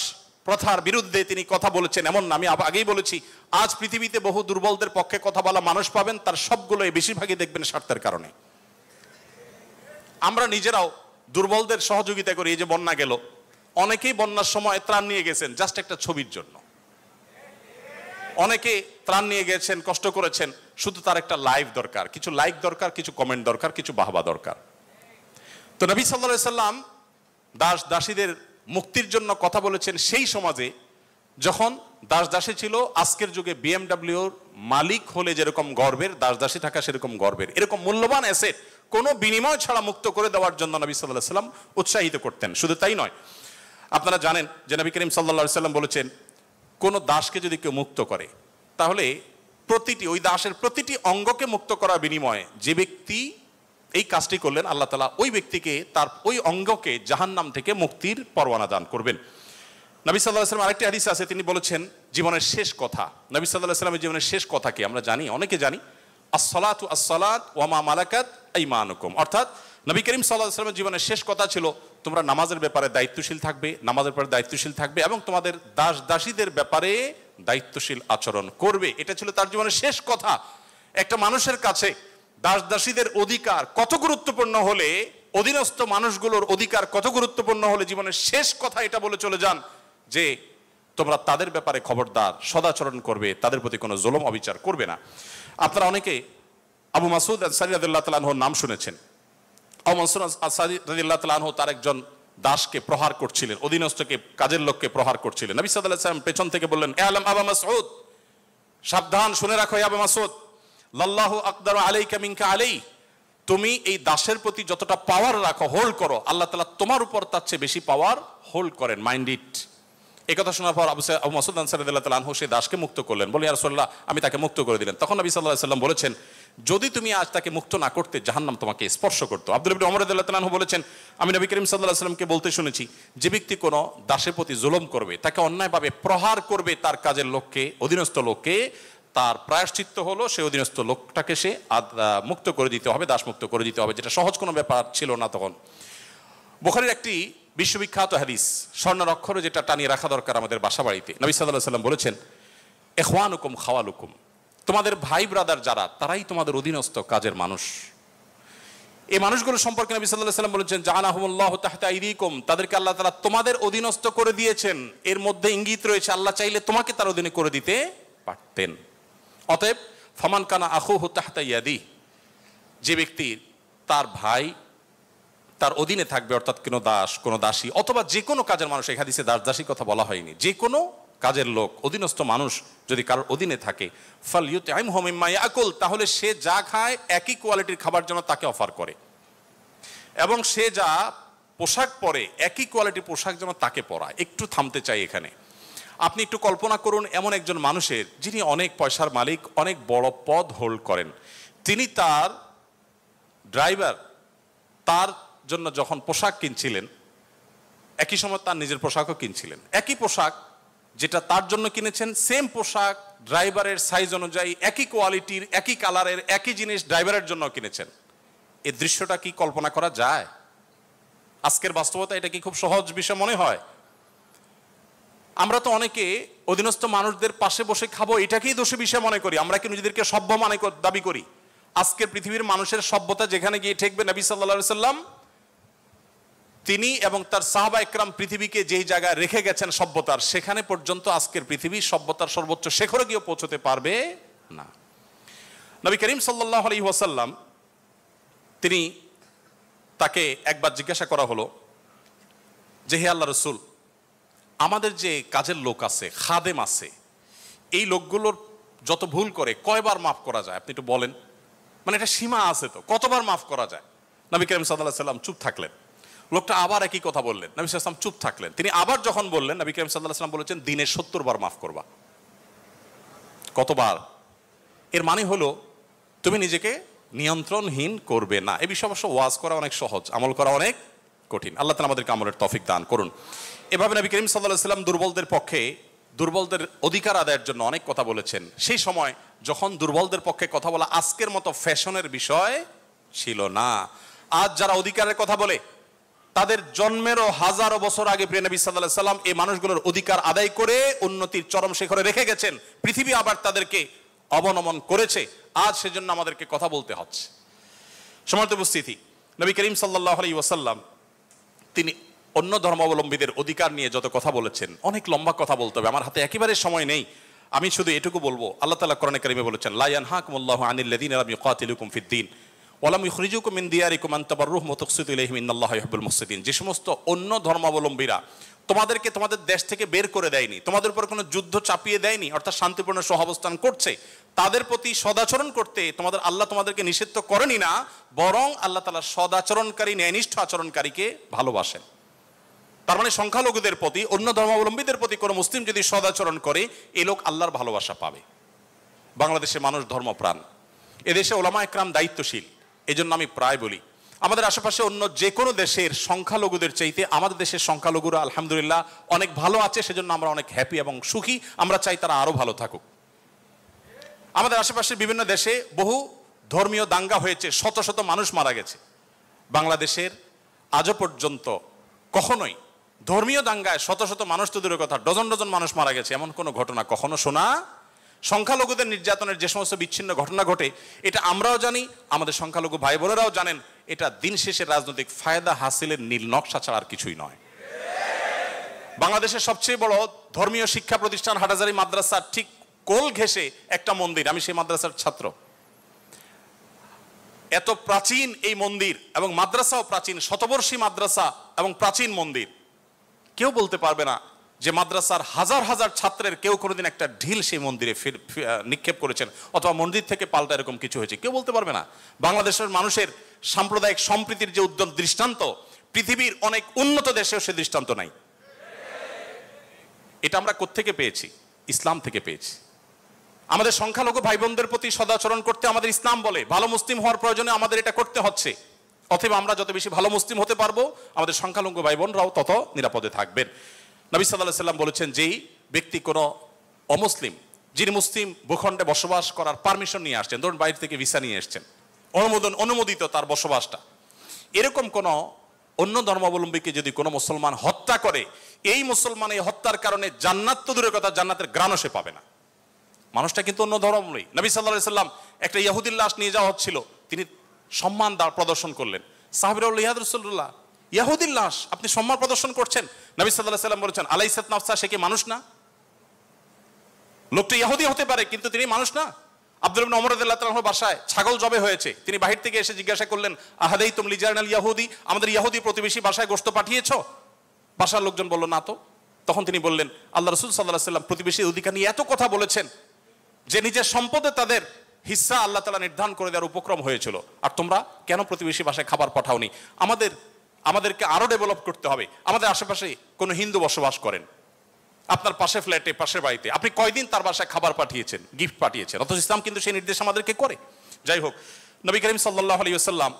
প্রথার বিরুদ্ধে তিনি কথা বলেছেন এমন না। আমি আগেই বলেছি, আজ পৃথিবীতে বহু দুর্বলদের পক্ষে কথা বলা মানুষ পাবেন, তার সবগুলোই বেশিরভাগই দেখবেন স্বার্থের কারণে। আমরা নিজেরাও দুর্বলদের সহযোগিতা করি। এই যে বন্যা গেল, অনেকেই বন্যার সময় ত্রাণ নিয়ে গেছেন জাস্ট একটা ছবির জন্য, অনেকে ত্রাণ নিয়ে গেছেন, কষ্ট করেছেন, শুধু তার একটা লাইভ দরকার, কিছু লাইক দরকার, কিছু কমেন্ট দরকার, কিছু বাহবা দরকার। তো নবী সাল্লাল্লাহু আলাইহি সাল্লাম দাস দাসীদের মুক্তির জন্য কথা বলেছেন সেই সমাজে যখন দাস দাসী ছিল আজকের যুগে বিএমডব্লিউর মালিক হলে যেরকম গর্বের, দাস দাসী থাকা সেরকম গর্বের। এরকম মূল্যবান অ্যাসেট কোনো বিনিময় ছাড়া মুক্ত করে দেওয়ার জন্য নবী সাল্লাল্লাহু আলাইহি সাল্লাম উৎসাহিত করতেন। শুধু তাই নয়, আপনারা জানেন যে নবী করিম সাল্লাল্লাহু আলাইহি সাল্লাম বলেছেন, কোন দাসকে যদি কেউ মুক্ত করে তাহলে ওই দাসের প্রতিটি অঙ্গকে মুক্ত করার বিনিময়ে যে ব্যক্তি এই কাজটি করলেন, আল্লাহ তাআলা ওই ব্যক্তিকে তার ওই অঙ্গকে জাহান্নাম থেকে মুক্তির পরওয়ানা দান করবেন। নবী সাল্লাল্লাহু আলাইহি ওয়াসাল্লাম আরেকটি হাদিসে আছে, তিনি বলেছেন জীবনের শেষ কথা। নবী সাল্লাল্লাহু আলাইহি ওয়াসাল্লামের জীবনের শেষ কথা কি আমরা জানি, অনেকে জানি, আসসালাতু আসসালাত ওয়া মা মালাকাত আইমানুকুম। অর্থাৎ নবী করিম সাল্লাল্লাহু আলাইহি ওয়াসাল্লামের জীবনের শেষ কথা ছিল, তোমরা নামাজের ব্যাপারে দায়িত্বশীল থাকবে, নামাজের ব্যাপারে দায়িত্বশীল থাকবে এবং তোমাদের দাস দাসীদের ব্যাপারে দায়িত্বশীল আচরণ করবে। এটা ছিল তার জীবনের শেষ কথা। একটা মানুষের কাছে দাস দাসীদের অধিকার কত গুরুত্বপূর্ণ হলে, অধীনস্থ মানুষগুলোর অধিকার কত গুরুত্বপূর্ণ হলে জীবনের শেষ কথা এটা বলে চলে যান যে তোমরা তাদের ব্যাপারে খবরদার, সদাচরণ করবে, তাদের প্রতি কোনো জুলুম অবিচার করবে না। আপনারা অনেকে আবু মাসউদ আনসারী রাদিয়াল্লাহু তাআলা আনহুর নাম শুনেছেন। আবু মাসউদ আনসারী রাদিয়াল্লাহু তাআলা আনহু তার একজন দাসকে প্রহার করছিলেন, অধীনস্থকে, কাজের লোককে প্রহার করছিলেন। নবী সাল্লাল্লাহু আলাইহি ওয়াসাল্লাম পেছন থেকে বললেন, আলাম আবু মাসউদ, সাবধান, শুনে রাখো আবু মাসউদ, লাল্লাহু আকদারু আলাইকা মিনকা আলাই, তুমি এই দাসের প্রতি যতটা পাওয়ার রাখো, হোল্ড করো, আল্লাহ তাআলা তোমার উপর তার চেয়ে বেশি পাওয়ার হোল্ড করেন, মাইন্ড ইট। এই কথা শোনার পর আবু মাসউদ আনসারী রাদিয়াল্লাহু তাআলা আনহু সেই দাসকে মুক্ত করলেন। বলে, ইয়া রাসূলুল্লাহ, আমি তাকে মুক্ত করে দিলেন। তখন নবী সাল্লাল্লাহু আলাইহি ওয়াসাল্লাম বলেছেন, যদি তুমি আজ তাকে মুক্ত না করতে জাহান্নাম তোমাকে স্পর্শ করতো। আব্দুল্লাহ ইবনে ওমর রাদিয়াল্লাহু তাআলা আনহু বলেছেন, আমি নবী করিম সাল্লাল্লাহু আলাইহি ওয়াসাল্লামকে বলতে শুনেছি, যে ব্যক্তি কোনো দাসের প্রতি জুলুম করবে, তাকে অন্যায়ভাবে প্রহার করবে তার কাজের লোককে, অধীনস্থ লোককে, তার প্রায়শ্চিত্ত হলো সে অধীনস্থ লোকটাকে সে মুক্ত করে দিতে হবে, দাস মুক্ত করে দিতে হবে, যেটা সহজ কোনো ব্যাপার ছিল না তখন। বুখারীর একটি বিশ্ববিখ্যাত হাদিস, স্বর্ণের অক্ষরে যেটা টানিয়ে রাখা দরকার আমাদের বাসা বাড়িতে। নবী সাল্লাল্লাহু আলাইহি ওয়াসাল্লাম বলেছেন, ইখওয়ানুকুম খাওয়ালুকুম, তোমাদের ভাই ব্রাদার যারা, তারাই তোমাদের অধীনস্থ কাজের মানুষ। এই মানুষগুলো সম্পর্কে নবী সাল্লাল্লাহু আলাইহি ওয়াসাল্লাম বলেছেন, জাআলাহুমুল্লাহু তাহতা আইদিকুম, তাদেরকে আল্লাহ তাআলা তোমাদের অধীনস্থ করে দিয়েছেন। এর মধ্যে ইঙ্গিত রয়েছে আল্লাহ চাইলে তোমাকে তার অধীনে করে দিতে পারতেন। অতএব ফামান কানা আখুহু তাহতা ইয়াদি, যে ব্যক্তি তার ভাই তার অধীনে থাকবে, অর্থাৎ কোনো দাস, কোনো দাসী অথবা যে কোনো কাজের মানুষ, এই হাদিসে দাস দাসীর কথা বলা হয়নি, যে কোনো কাজের লোক, অধীনস্থ মানুষ যদি কারোর অধীনে থাকে, ফালইউতইমহু মিম্মা ইয়াকুল, তাহলে সে যা খায় একই কোয়ালিটির খাবার যেন তাকে অফার করে, এবং সে যা পোশাক পরে একই কোয়ালিটির পোশাক যেন তাকে পরায়। একটু থামতে চাই এখানে। আপনি একটু কল্পনা করুন, এমন একজন মানুষের যিনি অনেক পয়সার মালিক, অনেক বড় পদ হোল্ড করেন, তিনি তার ড্রাইভার তার জন্য যখন পোশাক কিনছিলেন, একই সময় তার নিজের পোশাকও কিনছিলেন। একই পোশাক যেটা তার জন্য কিনেছেন, সেম পোশাক ড্রাইভারের সাইজ অনুযায়ী, একই কোয়ালিটির, একই কালারের, একই জিনিস ড্রাইভারের জন্য কিনেছেন। এই দৃশ্যটা কি কল্পনা করা যায়? আজকের বাস্তবতা এটা কি খুব সহজ বিষয় মনে হয়? আমরা তো অনেকে অধীনস্থ মানুষদের পাশে বসে খাবো এটাকেই দোষী বিষয় মনে করি। আমরা কি নিজেদেরকে সভ্য দাবি করি? আজকের পৃথিবীর মানুষের সভ্যতা যেখানে গিয়ে ঠেকবে, নবী সাল্লাল্লাহু আলাইহি ওয়াসাল্লাম তিনি এবং তার সাহাবা একরাম পৃথিবীকে যেই জায়গায় রেখে গেছেন সভ্যতার, সেখানে পর্যন্ত আজকের পৃথিবী সভ্যতার সর্বোচ্চ শিখরে গিয়ে পৌঁছতে পারবে না। নবী করিম সাল্লাল্লাহু আলাইহি ওয়াসাল্লাম তিনি, তাকে একবার জিজ্ঞাসা করা হলো যে, হে আল্লাহ রাসূল, আমাদের যে কাজের লোক আছে, খাদেম আছে, এই লোকগুলোর যত ভুল করে কয়বার মাফ করা যায় আপনি একটু বলেন? মানে এটা সীমা আছে তো, কতবার মাফ করা যায়? নবী করিম সাল্লাল্লাহু আলাইহি ওয়াসাল্লাম চুপ থাকলেন। লোকটা আবার একই কথা বললেন, নবী সাল্লাল্লাহু আলাইহি ওয়াসাল্লাম চুপ থাকলেন। তিনি আবার যখন বললেন, নবী করিম সাল্লাল্লাহু আলাইহি ওয়াসাল্লাম বলেছেন, দিনে 70 বার মাফ করবা। কতবার? এর মানে হলো তুমি নিজেকে নিয়ন্ত্রণহীন করবে না। এ বিষয়ে অবশ্য ওয়াজ করা অনেক সহজ, আমল করা অনেক কঠিন। আল্লাহ তাআলা আমাদেরকে আমলের তৌফিক দান করুন। এভাবে নবী করিম সাল্লাল্লাহু আলাইহি ওয়াসাল্লাম দুর্বলদের পক্ষে, দুর্বলদের অধিকার আদায়ের জন্য অনেক কথা বলেছেন। সেই সময় যখন দুর্বলদের পক্ষে কথা বলা আজকের মতো ফ্যাশনের বিষয় ছিল না। আজ যারা অধিকারের কথা বলে তাদের জন্মেরও হাজারো বছর আগে প্রিয় নবী সাল্লাল্লাহু আলাইহি ওয়াসাল্লাম এই মানুষগুলোর অধিকার আদায় করে উন্নতির চরম শিখরে রেখে গেছেন। পৃথিবী আবার তাদেরকে অবনমন করেছে। আজ সেজন্য আমাদেরকে কথা বলতে হচ্ছে। সম্মানিত উপস্থিতি, নবী করিম সাল্লাল্লাহু আলাইহি ওয়াসাল্লাম তিনি অন্য ধর্মাবলম্বীদের অধিকার নিয়ে যত কথা বলেছেন, অনেক লম্বা কথা বলতে হবে, আমার হাতে একেবারে সময় নেই। আমি শুধু এটুকু বলবো, আল্লাহ তাআলা কোরআনে কারিমে বলেছেন, লা ইয়ানহাকুমুল্লাহু আনিল্লাযীনা লাম ইউকাতিলুকুম ফিদ-দীন ওয়া লাম ইখরিজুকুম মিন দিয়ারিকুম আন তাবাররুহুম ওয়া তুকসিতু ইলাইহিম ইন্নাল্লাহা ইউহিব্বুল মুকসিতিন। যে সমস্ত অন্য ধর্মাবলম্বীরা তোমাদেরকে তোমাদের দেশ থেকে বের করে দেয়নি, তোমাদের উপর কোনো যুদ্ধ চাপিয়ে দেয়নি, অর্থাৎ শান্তিপূর্ণ সহাবস্থান করছে, তাদের প্রতি সদাচরণ করতে তোমাদের আল্লাহ তোমাদেরকে নিষিদ্ধ করেনি না, বরং আল্লাহ তাআলা সদাচরণকারী, ন্যায়নিষ্ঠ আচরণকারীকে ভালোবাসেন। তার মানে সংখ্যালঘুদের প্রতি, অন্য ধর্মাবলম্বীদের প্রতি কোনো মুসলিম যদি সদাচরণ করে, এই লোক আল্লাহর ভালোবাসা পাবে। বাংলাদেশে মানুষ ধর্মপ্রাণ, এদেশে ওলামা একরাম দায়িত্বশীল। এজন্য আমি প্রায় বলি, আমাদের আশেপাশে অন্য যে কোনো দেশের সংখ্যালঘুদের চাইতে আমাদের দেশের সংখ্যালঘুরা আলহামদুলিল্লাহ অনেক ভালো আছে। সেজন্য আমরা অনেক হ্যাপি এবং সুখী। আমরা চাই তারা আরো ভালো থাকুক। আমাদের আশেপাশে বিভিন্ন দেশে বহু ধর্মীয় দাঙ্গা হয়েছে, শত শত মানুষ মারা গেছে। বাংলাদেশের আজও পর্যন্ত কখনোই ধর্মীয় দাঙ্গায় শত শত মানুষ তো দূরের কথা, ডজন ডজন মানুষ মারা গেছে, এমন কোনো ঘটনা কখনো শোনা। সংখ্যালঘুদের নির্যাতনের যে সমস্ত বিচ্ছিন্ন ঘটনা ঘটে, এটা আমরাও জানি, আমাদের সংখ্যালঘু ভাই বোনেরাও জানেন। এটা দিন শেষে রাজনৈতিক ফায়দা হাসিলের নীল নকশা ছাড়া আর কিছুই নয়। বাংলাদেশের সবচেয়ে বড় ধর্মীয় শিক্ষা প্রতিষ্ঠান হাটহাজারী মাদ্রাসার ঠিক কোল ঘেঁষে একটা মন্দির, আমি সেই মাদ্রাসার ছাত্র। এত প্রাচীন এই মন্দির এবং মাদ্রাসাও প্রাচীন, শতবর্ষী মাদ্রাসা এবং প্রাচীন মন্দির। কেউ বলতে পারবে না যে মাদ্রাসার হাজার হাজার ছাত্রের কেউ কোনোদিন একটা ঢিল সেই মন্দিরে নিক্ষেপ করেছেন অথবা মন্দির থেকে পাল্টা এরকম কিছু হয়েছে, কেউ বলতে পারবে না। বাংলাদেশের মানুষের সাম্প্রদায়িক সম্প্রীতির যে উদ্যম দৃষ্টান্ত, পৃথিবীর অনেক উন্নত দেশেও সে দৃষ্টান্ত নাই। এটা আমরা কোত্থেকে পেয়েছি? ইসলাম থেকে পেয়েছি। আমাদের সংখ্যালঘু ভাই বোনদের প্রতি সদাচরণ করতে আমাদের ইসলাম বলে, ভালো মুসলিম হওয়ার প্রয়োজনে আমাদের এটা করতে হচ্ছে। অথবা আমরা যত বেশি ভালো মুসলিম হতে পারবো, আমাদের সংখ্যালঘু ভাই বোনরাও তত নিরাপদে থাকবেন। নবী সাল্লাল্লাহু আলাইহি ওয়াসাল্লাম বলেছেন, যেই ব্যক্তি কোনো অমুসলিম, যিনি মুসলিম ভূখণ্ডে বসবাস করার পারমিশন নিয়ে আসছেন, ধরুন বাইরে থেকে ভিসা নিয়ে এসছেন, অনুমোদিত তার বসবাসটা, এরকম কোন অন্য ধর্মাবলম্বীকে যদি কোনো মুসলমান হত্যা করে, এই মুসলমান এই হত্যার কারণে জান্নাত তো দূরের কথা, জান্নাতের গ্রাণও সে পাবে না। মানুষটা কিন্তু অন্য ধর্মাবলম্বী। নবী সাল্লাল্লাহু আলাইহি ওয়াসাল্লাম একটা ইহুদির লাশ নিয়ে যাওয়া হচ্ছিল, তিনি সম্মান প্রদর্শন করলেন। সাহাবীরা বললেন, ইয়া রাসূলুল্লাহ, ইহুদির লাশ আপনি সম্মান প্রদর্শন করছেন? নবী সাল্লাল্লাহু আলাইহি ওয়াসাল্লাম বলেছেন, আলাইসাত নাফসা, সে কি মানুষ না? লোকটা ইহুদি হতে পারে কিন্তু তিনি মানুষ না। আব্দুল্লাহ ইবনে ওমর রাদিয়াল্লাহু তাআলা আনহু বাসায় ছাগল জবে হয়েছে, তিনি বাহির থেকে এসে জিজ্ঞাসা করলেন, আহাদাইতুম লিজারনাল ইয়াহুদি, আমাদের ইহুদি প্রতিবেশী বাসায় গোশত পাঠিয়েছো? বাসার লোকজন বলল, না তো। তখন তিনি বললেন, আল্লাহ রাসূল সাল্লাল্লাহু আলাইহি ওয়াসাল্লাম প্রতিবেশীর অধিকার নিয়ে এত কথা বলেছেন যে নিজের সম্পদে তাদের হিস্সা আল্লাহ তাআলা নির্ধারণ করে দেওয়ার উপক্রম হয়েছিল, আর তোমরা কেন প্রতিবেশী বাসায় খাবার পাঠাওনি? আমাদেরকে আরো ডেভেলপ করতে হবে। আমাদের আশেপাশে কোনো হিন্দু বসবাস করেন, আপনার পাশে ফ্ল্যাটে, পাশের বাড়িতে, আপনি কয়দিন তার বাসায় খাবার পাঠিয়েছেন, গিফট পাঠিয়েছেন? অথচ ইসলাম কিন্তু সেই নির্দেশ আমাদেরকে করে। যাই হোক, নবী করিম সাল্লাল্লাহু আলাইহি ওয়াসাল্লাম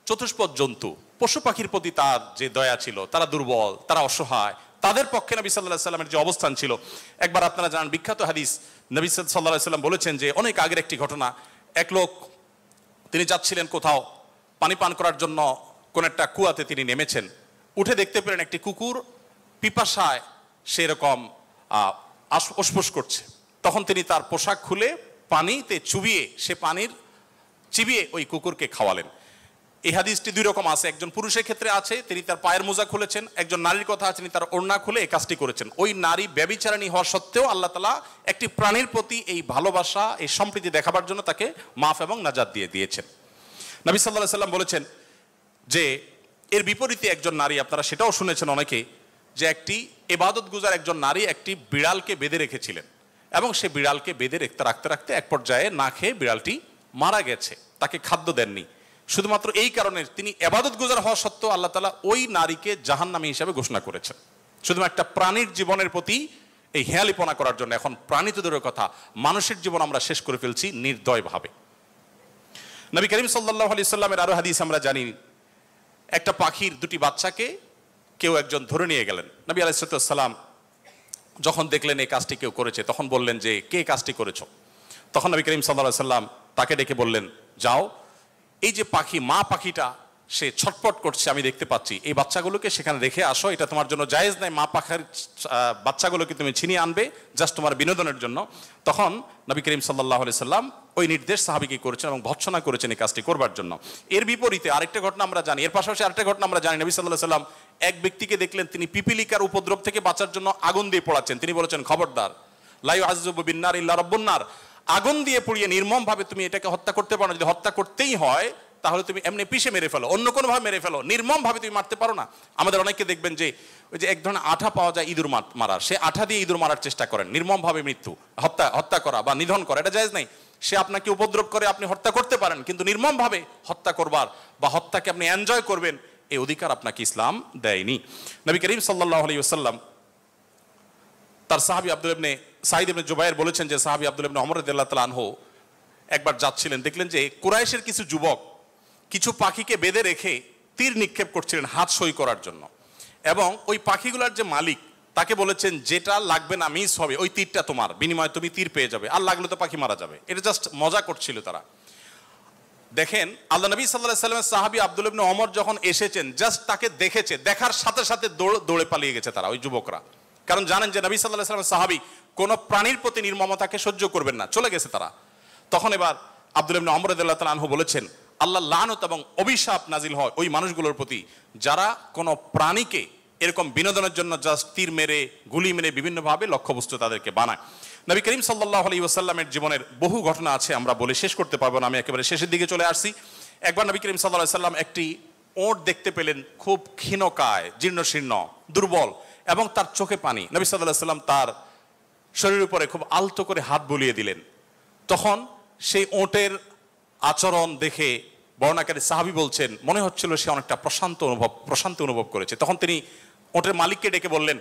চতুষ্পদ জন্তু, পশু পাখির প্রতি তার যে দয়া ছিল, তারা দুর্বল, তারা অসহায়, তাদের পক্ষে নবী সাল্লাল্লাহু আলাইহি ওয়াসাল্লামের যে অবস্থান ছিল, একবার আপনারা জানেন বিখ্যাত হাদিস, নবী সাল্লাল্লাহু আলাইহি ওয়াসাল্লাম বলেছেন যে অনেক আগের একটি ঘটনা, এক লোক তিনি যাচ্ছিলেন কোথাও পানি পান করার জন্য, কোন একটা কুয়াতে তিনি নেমেছেন, উঠে দেখতে পেলেন একটি কুকুর পিপাসায় সেরকম অসফস করছে। তখন তিনি তার পোশাক খুলে পানিতে চুবিয়ে, সে পানির চিবিয়ে ওই কুকুরকে খাওয়ালেন। এই হাদিসটি দুই রকম আছে, একজন পুরুষের ক্ষেত্রে আছে, তিনি তার পায়ের মোজা খুলেছেন, একজন নারীর কথা আছে, তিনি তার ওড়না খুলে এই কাজটি করেছেন। ওই নারী ব্যভিচারিণী হওয়া সত্ত্বেও আল্লাহ তাআলা একটি প্রাণীর প্রতি এই ভালোবাসা, এই সম্প্রীতি দেখাবার জন্য তাকে মাফ এবং নাজাত দিয়ে দিয়েছেন। নবী সাল্লাল্লাহু আলাইহি ওয়াসাল্লাম বলেছেন যে এর বিপরীতে একজন নারী, আপনারা সেটাও শুনেছেন অনেকে, যে একটি ইবাদত গুজার একজন নারী একটি বিড়ালকে বেঁধে রেখেছিলেন এবং সে বিড়ালকে বেঁধে রাখতে রাখতে এক পর্যায়ে না খেয়ে বিড়ালটি মারা গেছে, তাকে খাদ্য দেননি। শুধুমাত্র এই কারণে তিনি ইবাদত গুজার হওয়া সত্ত্বেও আল্লাহ তাআলা ওই নারীকে জাহান্নামী হিসেবে ঘোষণা করেছেন, শুধুমাত্র একটা প্রাণীর জীবনের প্রতি এই হেয়ালিপনা করার জন্য। এখন প্রাণী তো দূরের কথা, মানুষের জীবন আমরা শেষ করে ফেলছি নির্দয়ভাবে। নবী করিম সাল্লাল্লাহু আলাইহি সাল্লামের আরো হাদিস আমরা জানি, একটা পাখির দুটি বাচ্চাকে কেউ একজন ধরে নিয়ে গেলেন। নবী আলাইহিস সালাম যখন দেখলেন এই কাজটি কেউ করেছে, তখন বললেন যে কে কাজটি করেছো? তখন নবী করিম সাল্লাল্লাহু আলাইহি সাল্লাম তাকে ডেকে বললেন, যাও, এই যে পাখি, মা পাখিটা সে ছটপট করছে আমি দেখতে পাচ্ছি, এই বাচ্চাগুলোকে সেখানে রেখে আসো, এটা তোমার জন্য জায়েজ নাই, মা পাখির বাচ্চাগুলোকে তুমি ছিনিয়ে আনবে জাস্ট তোমার বিনোদনের জন্য। তখন নবী করিম সাল্লাল্লাহু আলাইহি সাল্লাম ওই নির্দেশ সাহাবীকে করেছেন এবং ভৎসনা করেছেন এই কাজটি করবার জন্য। এর বিপরীতে আরেকটা ঘটনা আমরা জানি, এর পাশাপাশি আরেকটা ঘটনা আমরা জানি, নবী সাল্লাল্লাহু আলাইহি সাল্লাম এক ব্যক্তিকে দেখলেন তিনি পিপিলিকার উপদ্রব থেকে বাঁচার জন্য আগুন দিয়ে পোড়াচ্ছেন। তিনি বলেছেন, খবরদার, লা ইউআযযিবু বিন-নার ইল্লা রাব্বুন নার, আগুন দিয়ে পুড়িয়ে নির্মম ভাবে তুমি এটাকে হত্যা করতে পারো না। যদি হত্যা করতেই হয় তাহলে তুমি এমনি পিষে মেরে ফেলো, অন্য কোনো ভাবে মেরে ফেলো, নির্মম ভাবে তুমি মারতে পারো না। আমাদের অনেকে দেখবেন যে ওই যে এক ধরনের আঠা পাওয়া যায় ইঁদুর মারার, সে আঠা দিয়ে ইঁদুর মারার চেষ্টা করেন, নির্মম ভাবে মৃত্যু, হত্যা করা বা নিধন করা, এটা জায়েজ নাই। সে আপনাকে উপদ্রব করে, আপনি হত্যা করতে পারেন, কিন্তু নির্মম ভাবে হত্যা করবার বা হত্যাকে আপনি এনজয় করবেন এই অধিকার আপনাকে ইসলাম দেয়নি। নবী করিম সাল্লাল্লাহু আলাইহি ওয়াসাল্লাম তার সাহাবী আব্দুল্লাহ ইবনে সাঈদ ইবনে জুবায়ের বলেছেন যে সাহাবী আব্দুল্লাহ ইবনে ওমর রাদিয়াল্লাহু তাআলা আনহু একবার যাচ্ছিলেন, দেখলেন যে কুরাইশের কিছু যুবক কিছু পাখিকে বেঁধে রেখে তীর নিক্ষেপ করছিলেন হাত সই করার জন্য, এবং ওই পাখিগুলোর যে মালিক তাকে বলেছেন যেটা লাগবে না মিস হবে, ওই তীরটা তোমার, বিনিময়ে তুমি তীর পেয়ে যাবে, আর লাগলে তো পাখি মারা যাবে। এটা জাস্ট মজা করছিল তারা। দেখেন আল্লাহ নবী সাল্লাল্লাহু আলাইহি ওয়াসাল্লামের সাহাবী আব্দুল্লাহ ইবনে ওমর যখন এসেছেন, জাস্ট তাকে দেখেছে, দেখার সাথে সাথে দৌড়ে পালিয়ে গেছে তারা, ওই যুবকরা, কারণ জানেন যে নবী সাল্লাল্লাহু আলাইহি ওয়াসাল্লামের সাহাবী কোন প্রাণীর প্রতি নির্মমতাকে সহ্য করবেন না, চলে গেছে তারা। তখন এবার আব্দুল্লাহ ইবনে ওমর রাদিয়াল্লাহু তাআলা আনহু বলেছেন, আল্লাহ লানত এবং অভিশাপ নাজিল হয় ওই মানুষগুলোর প্রতি যারা কোনো প্রাণীকে এরকম বিনোদনের জন্য জাস্ট তীর মেরে, গুলি মেরে বিভিন্নভাবে লক্ষ্যবস্তু তাদেরকে বানায়। নবী করিম সাল্লাল্লাহু আলাইহি ওয়াসাল্লামের জীবনের বহু ঘটনা আছে, আমরা বলে শেষ করতে পারবো না, আমি একেবারে শেষের দিকে চলে আসছি। একবার নবী করিম সাল্লাল্লাহু আলাইহি ওয়াসাল্লাম একটি ওট দেখতে পেলেন, খুব ক্ষীণকায়, জীর্ণশীর্ণ, দুর্বল, এবং তার চোখে পানি। নবী সাল্লাল্লাহু আলাইহি ওয়াসাল্লাম তার শরীরের উপরে খুব আলতো করে হাত বুলিয়ে দিলেন। তখন সেই ওটের আচরণ দেখে বর্ণনাকারী সাহাবী বলছেন, মনে হচ্ছিল সে অনেকটা প্রশান্তি অনুভব করেছে। তখন তিনি ওটের মালিককে ডেকে বললেন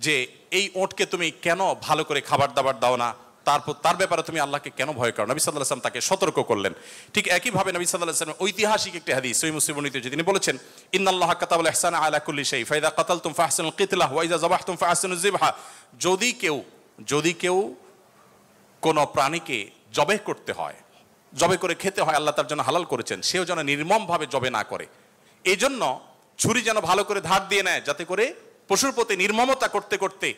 যে এই ওটকে তুমি কেন ভালো করে খাবার দাবার দাও না, তার ব্যাপারে তুমি আল্লাহকে কেন ভয় করো? নবী সাল্লাল্লাহু আলাইহি ওয়াসাল্লাম তাকে সতর্ক করলেন। ঠিক একইভাবে নবী সাল্লাল্লাহু আলাইহি ওয়াসাল্লাম ঐতিহাসিক একটি হাদিস সহিহ মুসলিম বর্ণিত, তিনি বলেছেন, ইন্নাল্লাহা কাতাবাল ইহসানা আলা কুল্লি শাই ফাইদা কাতালতুম ফাহসিনুল কিতলাহ ওয়া ইযা যাবাহতুম ফাহসিনুজ যিবহা। যদি কেউ কোন প্রাণীকে জবে করতে হয়, জবে করে খেতে হয়, আল্লাহ তার জন্য হালাল করেছেন, সেও যেন নির্মম ভাবে জবে না করে। এই জন্য ছুরি যেন ভালো করে ধার দিয়ে নেয়, যাতে করে পশুর প্রতি নির্মমতা করতে করতে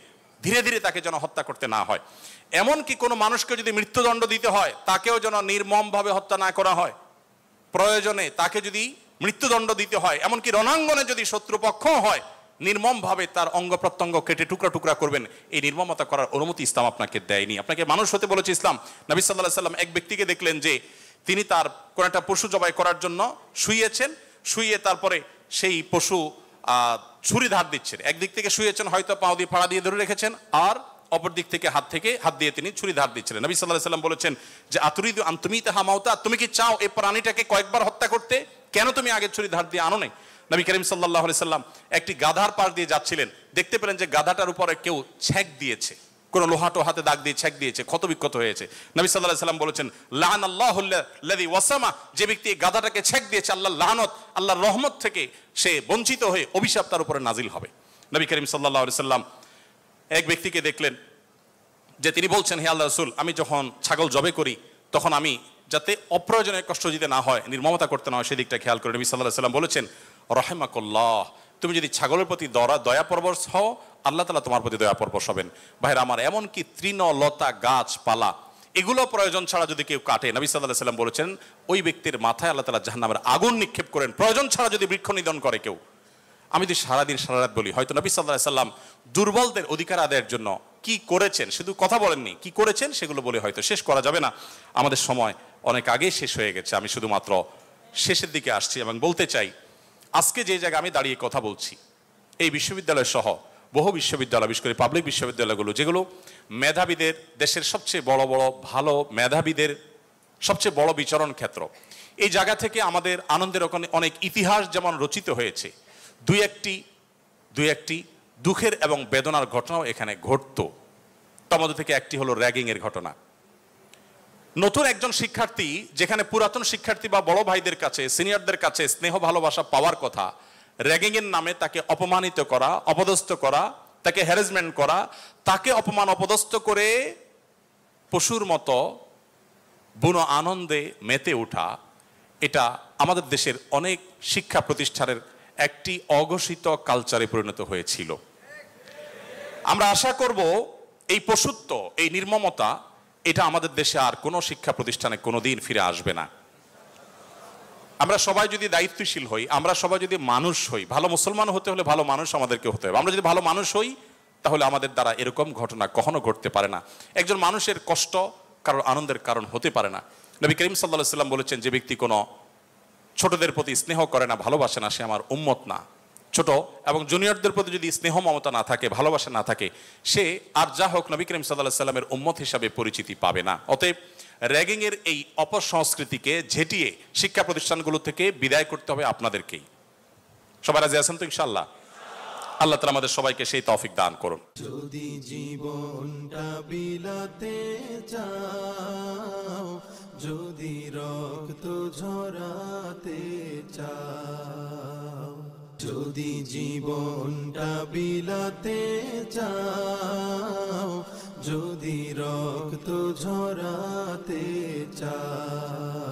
ধীরে ধীরে তাকে যেন হত্যা করতে না হয়। এমনকি কোনো মানুষকে যদি মৃত্যুদণ্ড দিতে হয়, তাকেও যেন নির্মম ভাবে হত্যা না করা হয়। প্রয়োজনে তাকে যদি মৃত্যুদণ্ড দিতে হয়, এমনকি রণাঙ্গনে যদি শত্রুপক্ষ হয়, নির্মম ভাবে তার অঙ্গ প্রত্যঙ্গ কেটে টুকরা টুকরা করবেন, এই নির্মমতা করার অনুমতি ইসলাম আপনাকে দেয়নি। আপনাকে মানুষ হতে বলেছে ইসলাম। নবী সাল্লাল্লাহু আলাইহি ওয়াসাল্লাম এক ব্যক্তিকে দেখলেন যে তিনি তার কোন একটা পশু জবাই করার জন্য শুয়েছেন, শুয়ে তারপরে সেই পশু ছুরি ধার দিচ্ছেন। একদিক থেকে শুয়েছেন, হয়তো পাও দিয়ে ফাড়া দিয়ে ধরে রেখেছেন, আর অপর দিক থেকে হাত দিয়ে তিনি ছুরি ধার দিচ্ছিলেন। নবী সাল্লাল্লাহু আলাইহি ওয়াসাল্লাম বলেছেন যে আতুরিদু আন তুমিতাহা মাউতা, তুমি কি চাও এই প্রাণীটাকে কয়েকবার হত্যা করতে? কেন তুমি আগে ছুরি ধার দিয়ে আনো নাই? নবী করিম সাল্লাল্লাহু আলাইহি ওয়াসাল্লাম একটি গাধার পাশ দিয়ে যাচ্ছিলেন, দেখতে পেলেন যে গাধাটার উপরে কেউ ছেক দিয়েছে, কোন লোহাটো হাতে দাগ দিয়ে ছেক দিয়েছে, ক্ষতবিক্ষত হয়েছে। নবী সাল্লাল্লাহু আলাইহি ওয়াসাল্লাম বলেছেন, লাআনাল্লাহুল্লাযী ওয়াসামা, যে ব্যক্তি গাধাটাকে ছেক দিয়েছে, আল্লাহর লানত, আল্লাহর রহমত থেকে সে বঞ্চিত হয়ে অভিশাপ তার উপরে নাজিল হবে। নবী করিম সাল্লাল্লাহু আলাইহি ওয়াসাল্লাম এক ব্যক্তিকে দেখলেন যে তিনি বলছেন, হে আল্লাহর রাসূল, আমি যখন ছাগল জবে করি তখন আমি যাতে অপ্রয়োজনে কষ্ট দিতে না হয়, নির্মমতা করতে না হয়, সেদিকটা খেয়াল করে। নবী সাল্লাল্লাহু আলাইহি ওয়াসাল্লাম বলেছেন, রাহিমাকুল্লাহ, তুমি যদি ছাগলের প্রতি দয়া পরবশ হও, আল্লাহ তাআলা তোমার প্রতি দয়া পরবশ হবেন। ভাইরা আমার, এমনকি তৃণ লতা গাছপালা এগুলো প্রয়োজন ছাড়া যদি কেউ কাটে, নবী সাল্লাল্লাহু আলাইহি ওয়াসাল্লাম বলেছেন ওই ব্যক্তির মাথায় আল্লাহ তাআলা জাহান্নামের আগুন নিক্ষেপ করেন। প্রয়োজন ছাড়া যদি বৃক্ষ নিধন করে কেউ, আমি যদি সারাদিন সারারাত বলি, হয়তো নবী সাল্লাল্লাহু আলাইহি ওয়াসাল্লাম দুর্বলদের অধিকার আদায়ের জন্য কি করেছেন, শুধু কথা বলেননি, কি করেছেন সেগুলো বলে হয়তো শেষ করা যাবে না। আমাদের সময় অনেক আগেই শেষ হয়ে গেছে। আমি শুধুমাত্র শেষের দিকে আসছি এবং বলতে চাই, আজকে যে জায়গায় আমি দাঁড়িয়ে কথা বলছি, এই বিশ্ববিদ্যালয় সহ বহু বিশ্ববিদ্যালয়, বিশেষ করে পাবলিক বিশ্ববিদ্যালয়গুলো, যেগুলো মেধাবীদের, দেশের সবচেয়ে বড় ভালো মেধাবীদের সবচেয়ে বড় বিচরণ ক্ষেত্র, এই জায়গা থেকে আমাদের আনন্দের অনেক ইতিহাস যেমন রচিত হয়েছে, দুই একটি দুঃখের এবং বেদনার ঘটনাও এখানে ঘটতো। তার মধ্যে থেকে একটি হলো র্যাগিং এর ঘটনা। নতুন একজন শিক্ষার্থী যেখানে পুরাতন শিক্ষার্থী বা বড় ভাইদের কাছে, সিনিয়রদের কাছে স্নেহ ভালোবাসা পাওয়ার কথা, র্যাগিং এর নামে তাকে অপমানিত করা, অপদস্থ করা, তাকে হ্যারাসমেন্ট করা, তাকে অপমান অপদস্থ করে পশুর মতো বুনো আনন্দে মেতে ওঠা, এটা আমাদের দেশের অনেক শিক্ষা প্রতিষ্ঠানের একটি অঘোষিত কালচারে পরিণত হয়েছিল। আমরা আশা করব এই পশুত্ব, এই নির্মমতা, এটা আমাদের দেশে আর কোনো শিক্ষা প্রতিষ্ঠানে কোনোদিন ফিরে আসবে না। আমরা সবাই যদি দায়িত্বশীল হই, আমরা সবাই যদি মানুষ হই, ভালো মুসলমান হতে হলে ভালো মানুষ আমাদেরকে হতে হবে। আমরা যদি ভালো মানুষ হই তাহলে আমাদের দ্বারা এরকম ঘটনা কখনো ঘটতে পারে না। একজন মানুষের কষ্ট কারোর আনন্দের কারণ হতে পারে না। নবী করিম সাল্লাল্লাহু আলাইহি ওয়াসাল্লাম বলেছেন, যে ব্যক্তি কোনো ছোটদের প্রতি স্নেহ করে না, ভালোবাসে না, সে আমার উম্মত না। ছোট এবং জুনিয়রদের প্রতি যদি স্নেহ মমতা না থাকে, ভালোবাসা না থাকে, সে আর যা হোক নবী করিম সাল্লাল্লাহু আলাইহি ওয়াসাল্লামের উম্মত হিসাবে পরিচিতি পাবে না। অতএব র্যাগিং এর এই অপসংস্কৃতিকে ঝেঁটিয়ে শিক্ষা প্রতিষ্ঠানগুলো থেকে বিদায় করতে হবে আপনাদেরকেই। সবাই রাজি আছেন তো ইনশাআল্লাহ? আল্লাহ তাআলা আমাদের সবাইকে সেই তৌফিক দান করুন। যদি জীবনটা বিলাতে চাও, যদি রক্ত ঝরাতে চাও, যদি জীবনটা বিলাতে চাও, যদি রক্ত ঝরাতে চাও,